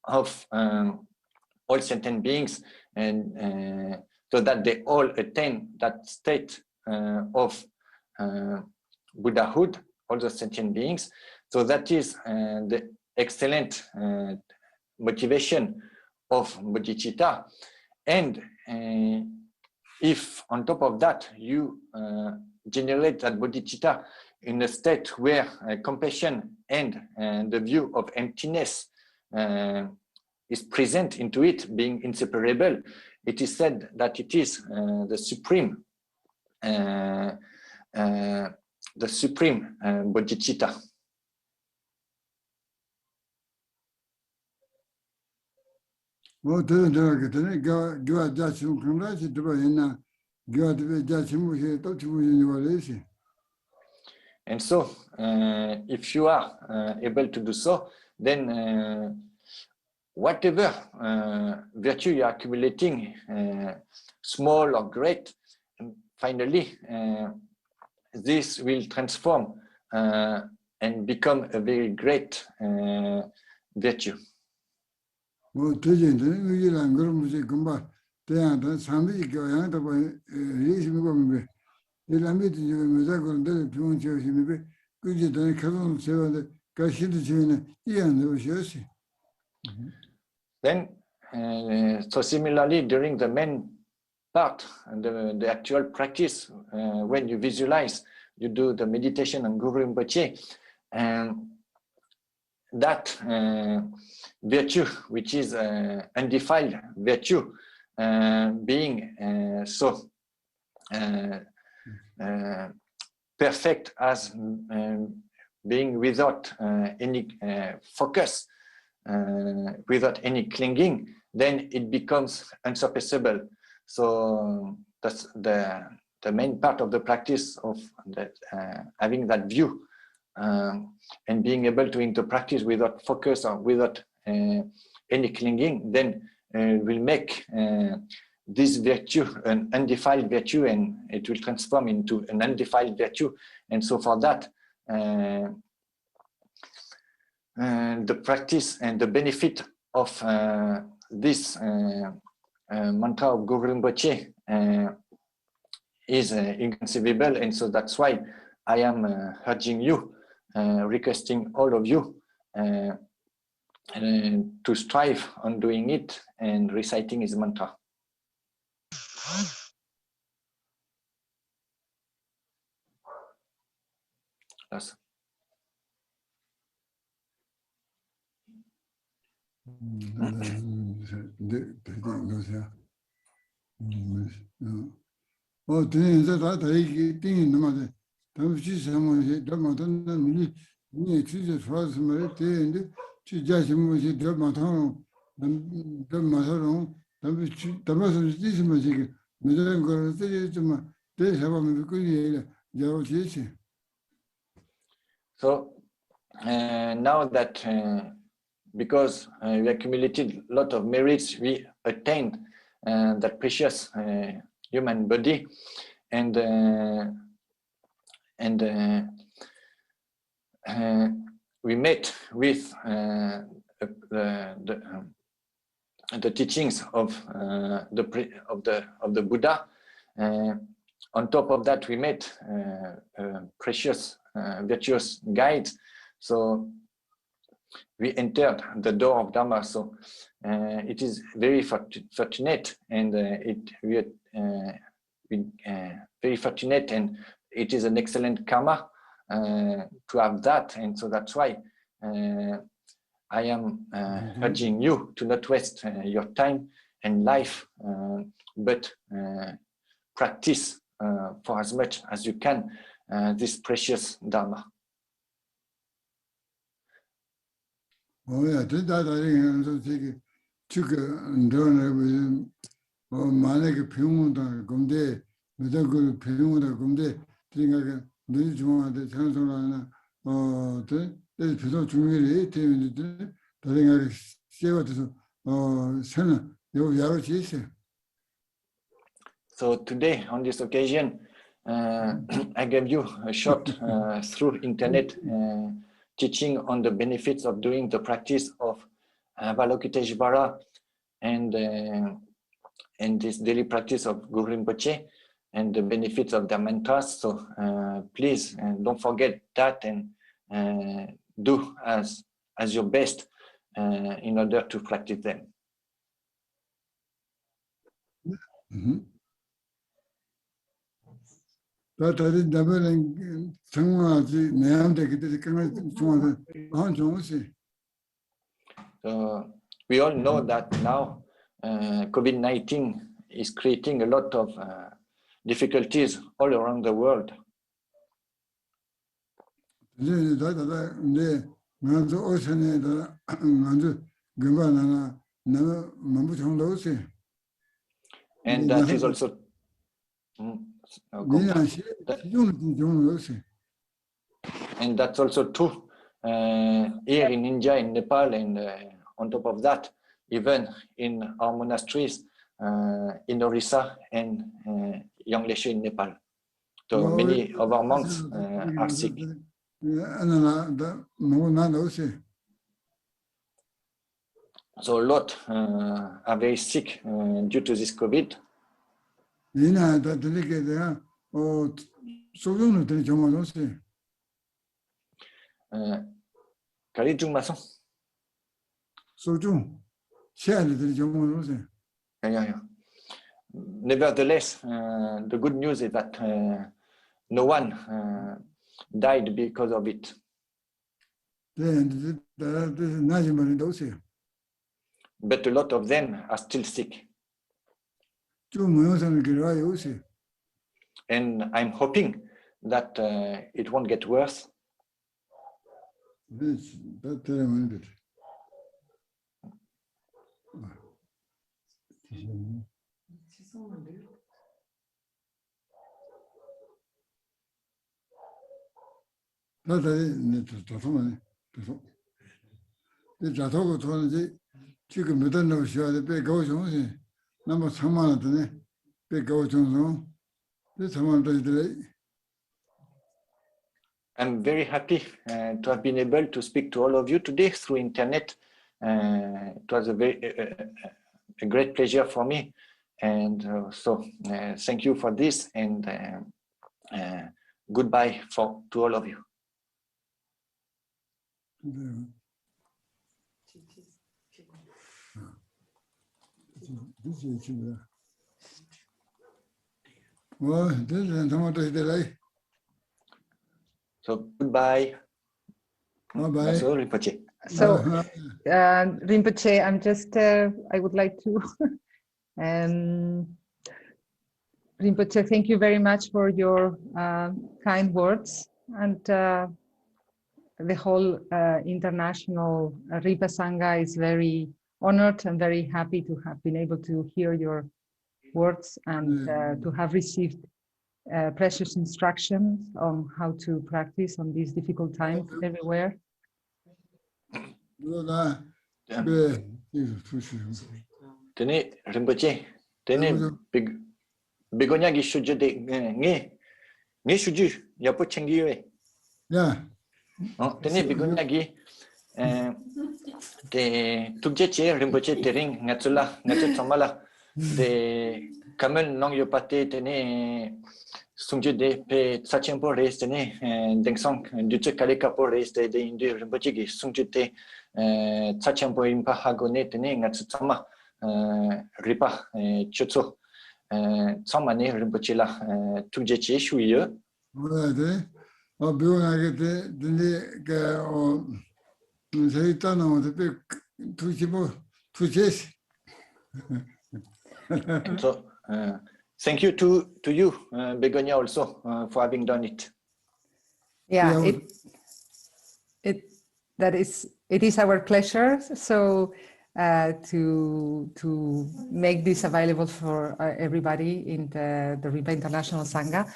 of all sentient beings, and so that they all attain that state of Buddhahood, all the sentient beings. So that is the excellent motivation of bodhicitta. And if on top of that you generate that bodhicitta in a state where compassion and the view of emptiness is present into it, being inseparable, it is said that it is the supreme bodhicitta. 뭐 되는 거거든요. 교화 자치는 그런지 들어있나. 교화도 자치무시 또 지무시 말이지. And so, if you are able to do so, then whatever virtue you are accumulating, small or great, finally, this will transform and become a very great virtue. 뭐 되진데 이게랑 그런 무지 금방 대한다 상비 교양도 뭐 예심이 보면 이라미도 지금 뭐자 그런데 병원 지으시면 그게 더 그런 세월에 가시도 지는 이해는 오셔시. Then, so similarly, during the main part, the actual practice, when you visualize, you do the meditation on Guru Rinpoche, and that virtue, which is undefiled virtue, being so perfect as being without any focus, without any clinging, then it becomes unsurpassable. So that's the main part of the practice of that, having that view and being able to into practice without focus or without any clinging, then will make this virtue an undefiled virtue, and it will transform into an undefiled virtue. And so for that, the practice and the benefit of this mantra of Guru Rinpoche is inconceivable. And so that's why I am urging you, requesting all of you to strive on doing it and reciting his mantra. Yes. So now that because we accumulated a lot of merits, we attained that precious human body, and we met with the teachings of the Buddha. On top of that, we met precious, virtuous guides. So we entered the door of Dharma. So it is very fortunate, and we are very fortunate, and it is an excellent karma to have that. And so that's why I am urging you to not waste your time and life, but practice for as much as you can this precious Dharma. Oh yeah, that I think chicken don't 만약에 병원다 근데 내가 그 병원다 근데 생각에 늘 중앙한테 전송하는 네 비도 중요해 되는데 다른 세워서 선은 요 여러 지시. So today on this occasion I gave you a short through internet teaching on the benefits of doing the practice of Avalokiteshvara and this daily practice of Guru Rinpoche and the benefits of the mantras. So please don't forget that, and do as your best in order to practice them. So we all know that now COVID-19 is creating a lot of difficulties all around the world. And that is also and that's also true here in India, in Nepal, and on top of that, even in our monasteries in Orissa and Yangleshu in Nepal. So many of our monks are sick. So a lot are very sick due to this COVID. Nevertheless, the good news is that no one died because of it. But a lot of them are still sick. And I'm hoping that it won't get worse. I'm very happy to have been able to speak to all of you today through internet. It was a great pleasure for me, and so thank you for this, and goodbye to all of you. So goodbye. Bye-bye. So Rinpoche. So Rinpoche, I'm just, I would like to, Rinpoche, thank you very much for your kind words, and the whole international Ripa Sangha is very honored and very happy to have been able to hear your words and to have received precious instructions on how to practice on these difficult times everywhere. Tene Rinpoche, tene begonia gi shuju de nge shuju yapo chengi we. Yeah. Tene begonia gi te tukje che Rinpoche tering ngatsula ngatsu samala de kamen nong yopate tene sungje de pe sachempo res tene dengsong duche kaleka po res de indu Rinpoche gi sungje te sachempo impa hagone tene ngatsu sama ripa chutso samane Rinpoche la tukje che shuye. So thank you to you, Begonia, also for having done it. Yeah, it is our pleasure. So to make this available for everybody in the Ripa International Sangha.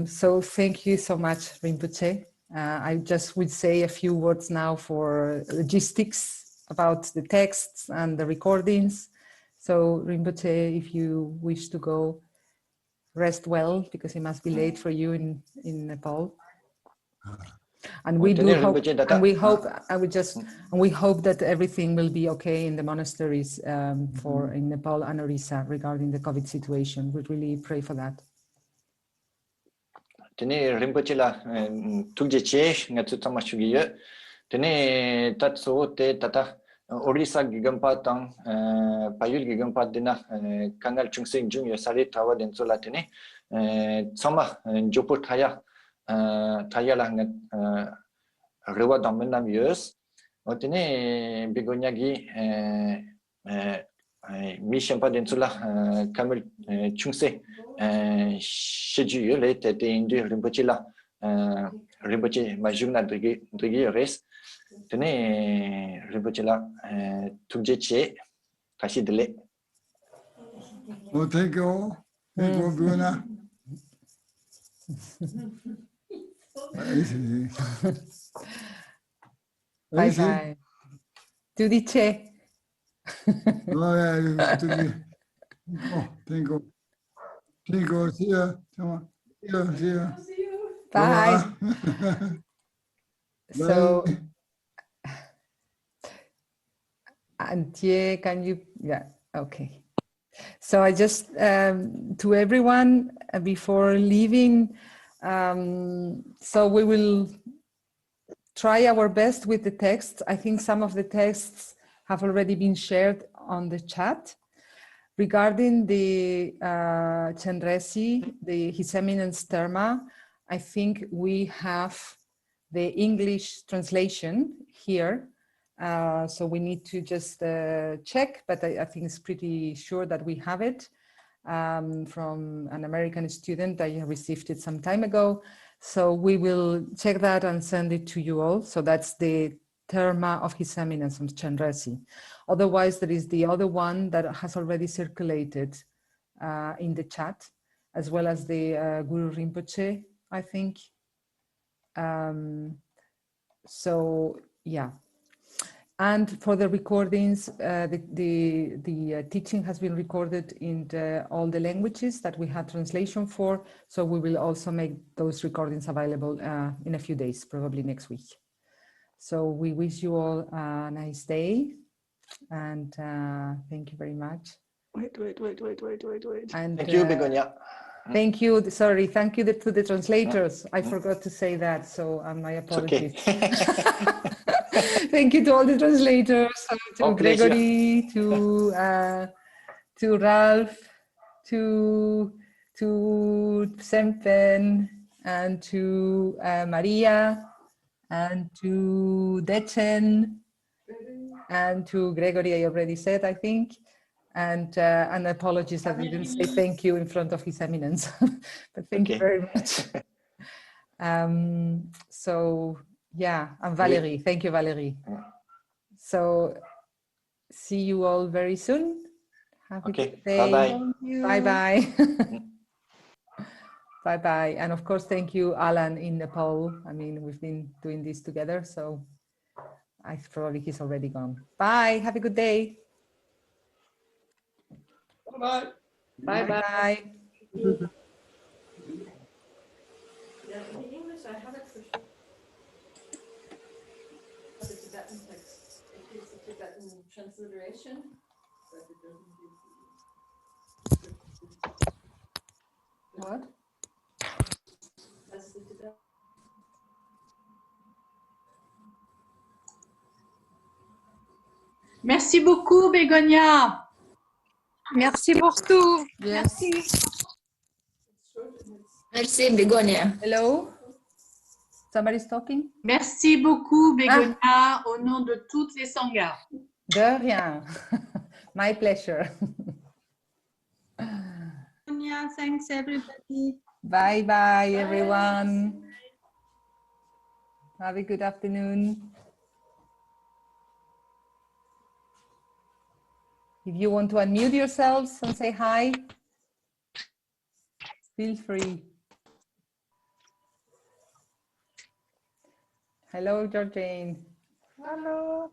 So thank you so much, Rinpoche. I just would say a few words now for logistics about the texts and the recordings. So Rinpoche, if you wish to go, rest well, because it must be late for you in Nepal. And we do hope, and we hope, we hope that everything will be okay in the monasteries in Nepal and Orissa regarding the COVID situation. We really pray for that. Tene Rinpoche la tukje che ngatsu tama shugiye. Tene tatso te tata Orissa gigampa tang payul gigampa dina kangal chungsing jung yasari tawa denso la tene sama jopo thaya la ngat rewa damena mieux. Tene begonia gi mi shempa denso la kamel chungse sheju le te indu Rinpoche la Rinpoche majungna drigi res Tene Rinpoche Tugjeche Kashi Dele. Oh, thank you. Thank you, Buna. Bye bye. Tudiche. Oh, yeah, thank you. Thank you. See ya. See ya. Bye. So, Bye. Antje, can you? Yeah, okay. So I just, to everyone, before leaving, so we will try our best with the text. I think some of the texts have already been shared on the chat. Regarding the Tchenrezi, His Eminence Terma, I think we have the English translation here. So we need to just check, but I think it's pretty sure that we have it from an American student. I received it some time ago. So we will check that and send it to you all. So that's the Terma of His Eminence from Tchenrezi. Otherwise, there is the other one that has already circulated in the chat, as well as the Guru Rinpoche, I think. So yeah. And for the recordings, the teaching has been recorded in all the languages that we had translation for. So we will also make those recordings available in a few days, probably next week. So we wish you all a nice day. And thank you very much. Wait. And, Thank you, Begonia. Thank you. Sorry. Thank you to the translators. I forgot to say that. So my apologies. Okay. Thank you to all the translators, to Gregory, to Ralph, to Sempen, and to Maria, and to Dechen, and to Gregory, I already said, I think. And apologies that we didn't say thank you in front of His Eminence, but thank you very much. So yeah, and Valerie, thank you, Valerie. So see you all very soon. Have a good day. Bye-bye. Bye-bye. Bye-bye. And of course, thank you, Alan in Nepal. I mean, we've been doing this together, so he's already gone. Bye. Have a good day. Bye. Bye-bye. Yeah, in English, I have it for sure. For the Tibetan text, it gives the Tibetan transliteration, but it doesn't give the. What? That's the Tibetan. Merci beaucoup, Begonia. Merci pour tout. Yes. Merci, Begonia. Hello? Somebody's talking? Merci beaucoup, Begonia, au nom de toutes les sanghas. De rien. My pleasure. Begonia, thanks everybody. Bye-bye, everyone. Have a good afternoon. If you want to unmute yourselves and say hi, feel free. Hello, Georgine. Hello.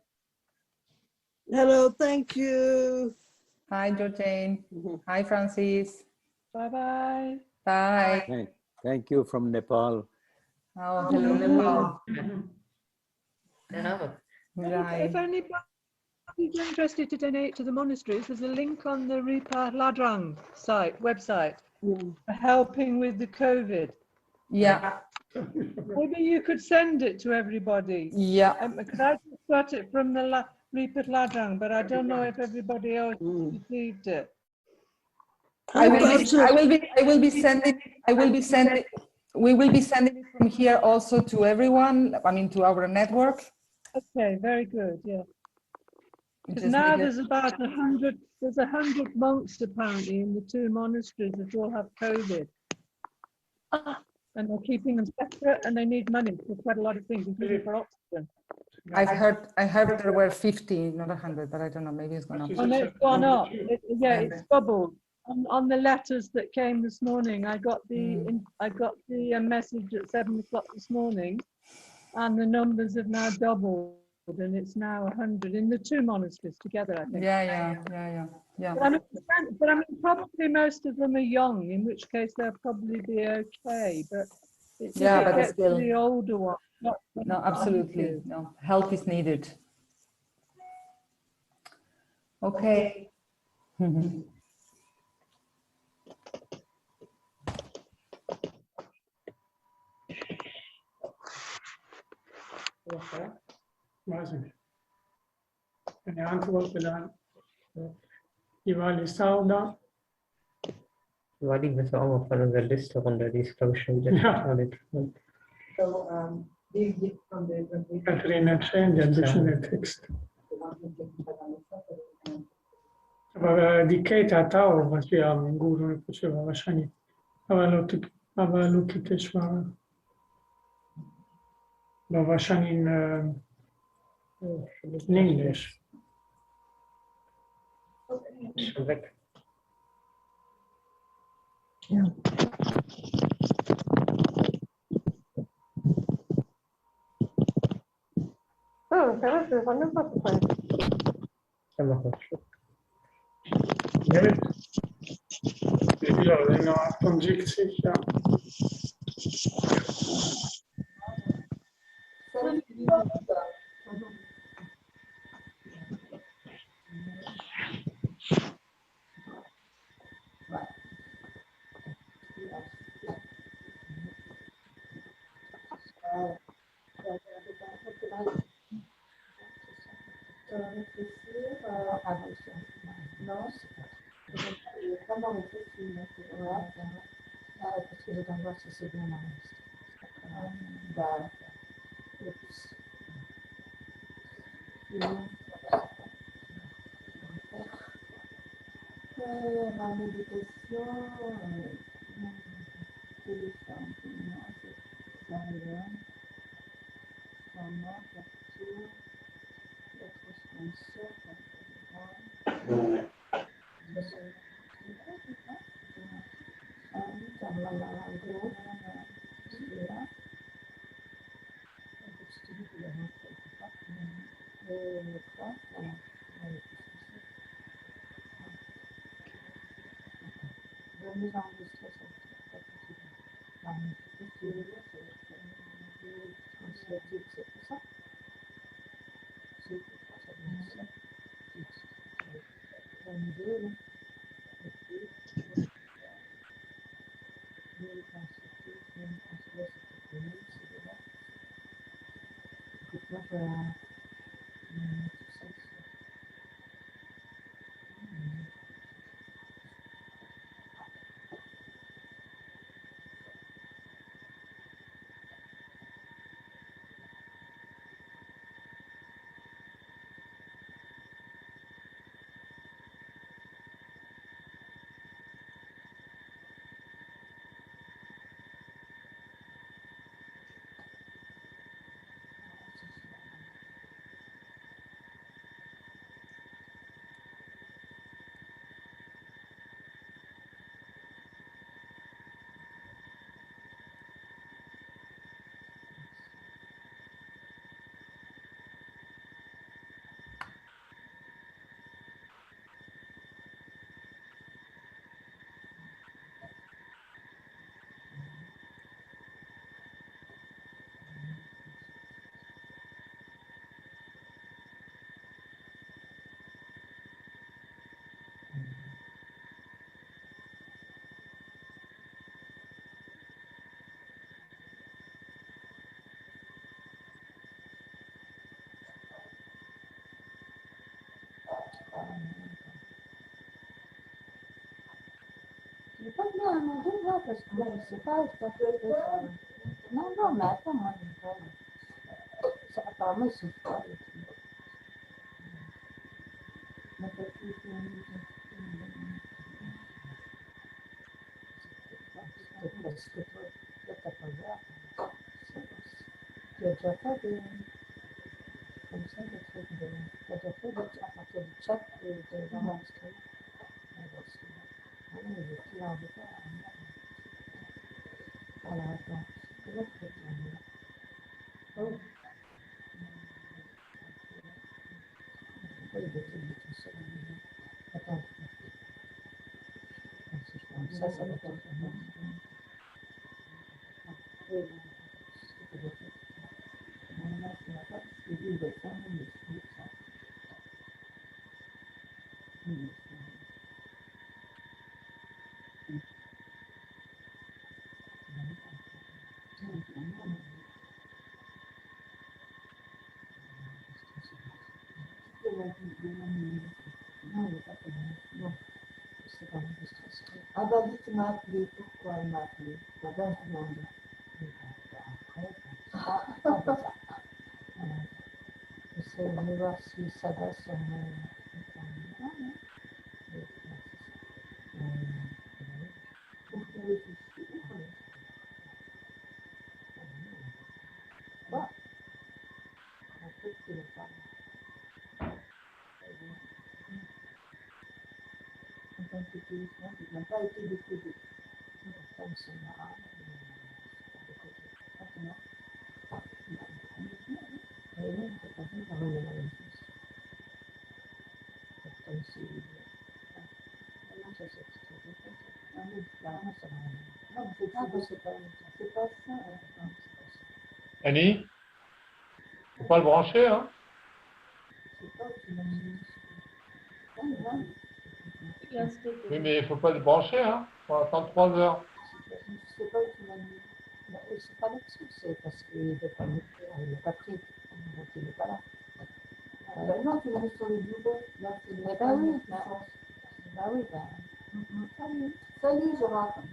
Hello, thank you. Hi, Georgine. Hi, Francis. Bye-bye. Bye. Thank you from Nepal. Oh, hello, Nepal. If anybody's interested to donate to the monasteries, there's a link on the Ripa Ladrang website for helping with the COVID. Yeah. Maybe you could send it to everybody. Yeah. Because I just got it from the Ripa Ladrang, but I don't know if everybody else received it. We will be sending it from here also to everyone, I mean to our network. Okay, very good, yeah. Because now there's about 100 monks apparently in the 2 monasteries that all have COVID. And they're keeping them separate and they need money for quite a lot of things, including for oxygen. I heard there were 50, not 100, but I don't know, maybe it's gone up. Oh, no, it's gone up. It's doubled. On the letters that came this morning, I got the message at 7 o'clock this morning, and the numbers have now doubled, and it's now 100 in the two monasteries together, I think. Yeah. But I mean, probably most of them are young, in which case they'll probably be okay. But if it gets still, to the older one, no, absolutely, no, help is needed. Okay. Weil die müssen auch mal von unserer Liste runter, die ist, glaube ich, schon wieder total interessant. Katharina change additional text. Aber die Kate hat auch, was wir haben in Guru Rinpoche war wahrscheinlich. Aber Lukiteshvara war wahrscheinlich in Englisch. Schon weg. Ja. Хорошо, она поступает. Сама хочу. Evet. Biliyor, ne yapacak ya. Parce que cet endroit, c'est bien dans la méditation, c'est pas bien, on va voir parce que je sais pas, je t'appelle ça. Non, mais attends, moi, ça, apparemment, ils sont pas. Parce que toi, t'as pas voir. Tu as déjà fait des... comme ça, des trucs de... J'ai fait à partir du chat et de l'enregistrement. Voilà, il est plus en retard. Voilà, attends. Comment tu fais ça? Oh. Il est tout seul. Attends. Ça va être bon. Ah bah oui, tu m'as appelé. Pourquoi elle m'a appelé? Madame demande. Après, j'essaie de voir si ça va sur mon... Il n'a pas été déposé. Comme ça, Annie, faut pas le brancher, hein? Oui, mais il faut pas le brancher, hein? On va attendre 3 heures. Je ne sais pas où tu m'as mis. C'est pas là-dessus, c'est parce qu'il n'est pas pris. Donc il n'est pas là. Non, tu l'as mis sur le bureau. Là, c'est bah oui, bah oui. Salut. Salut, Gérard.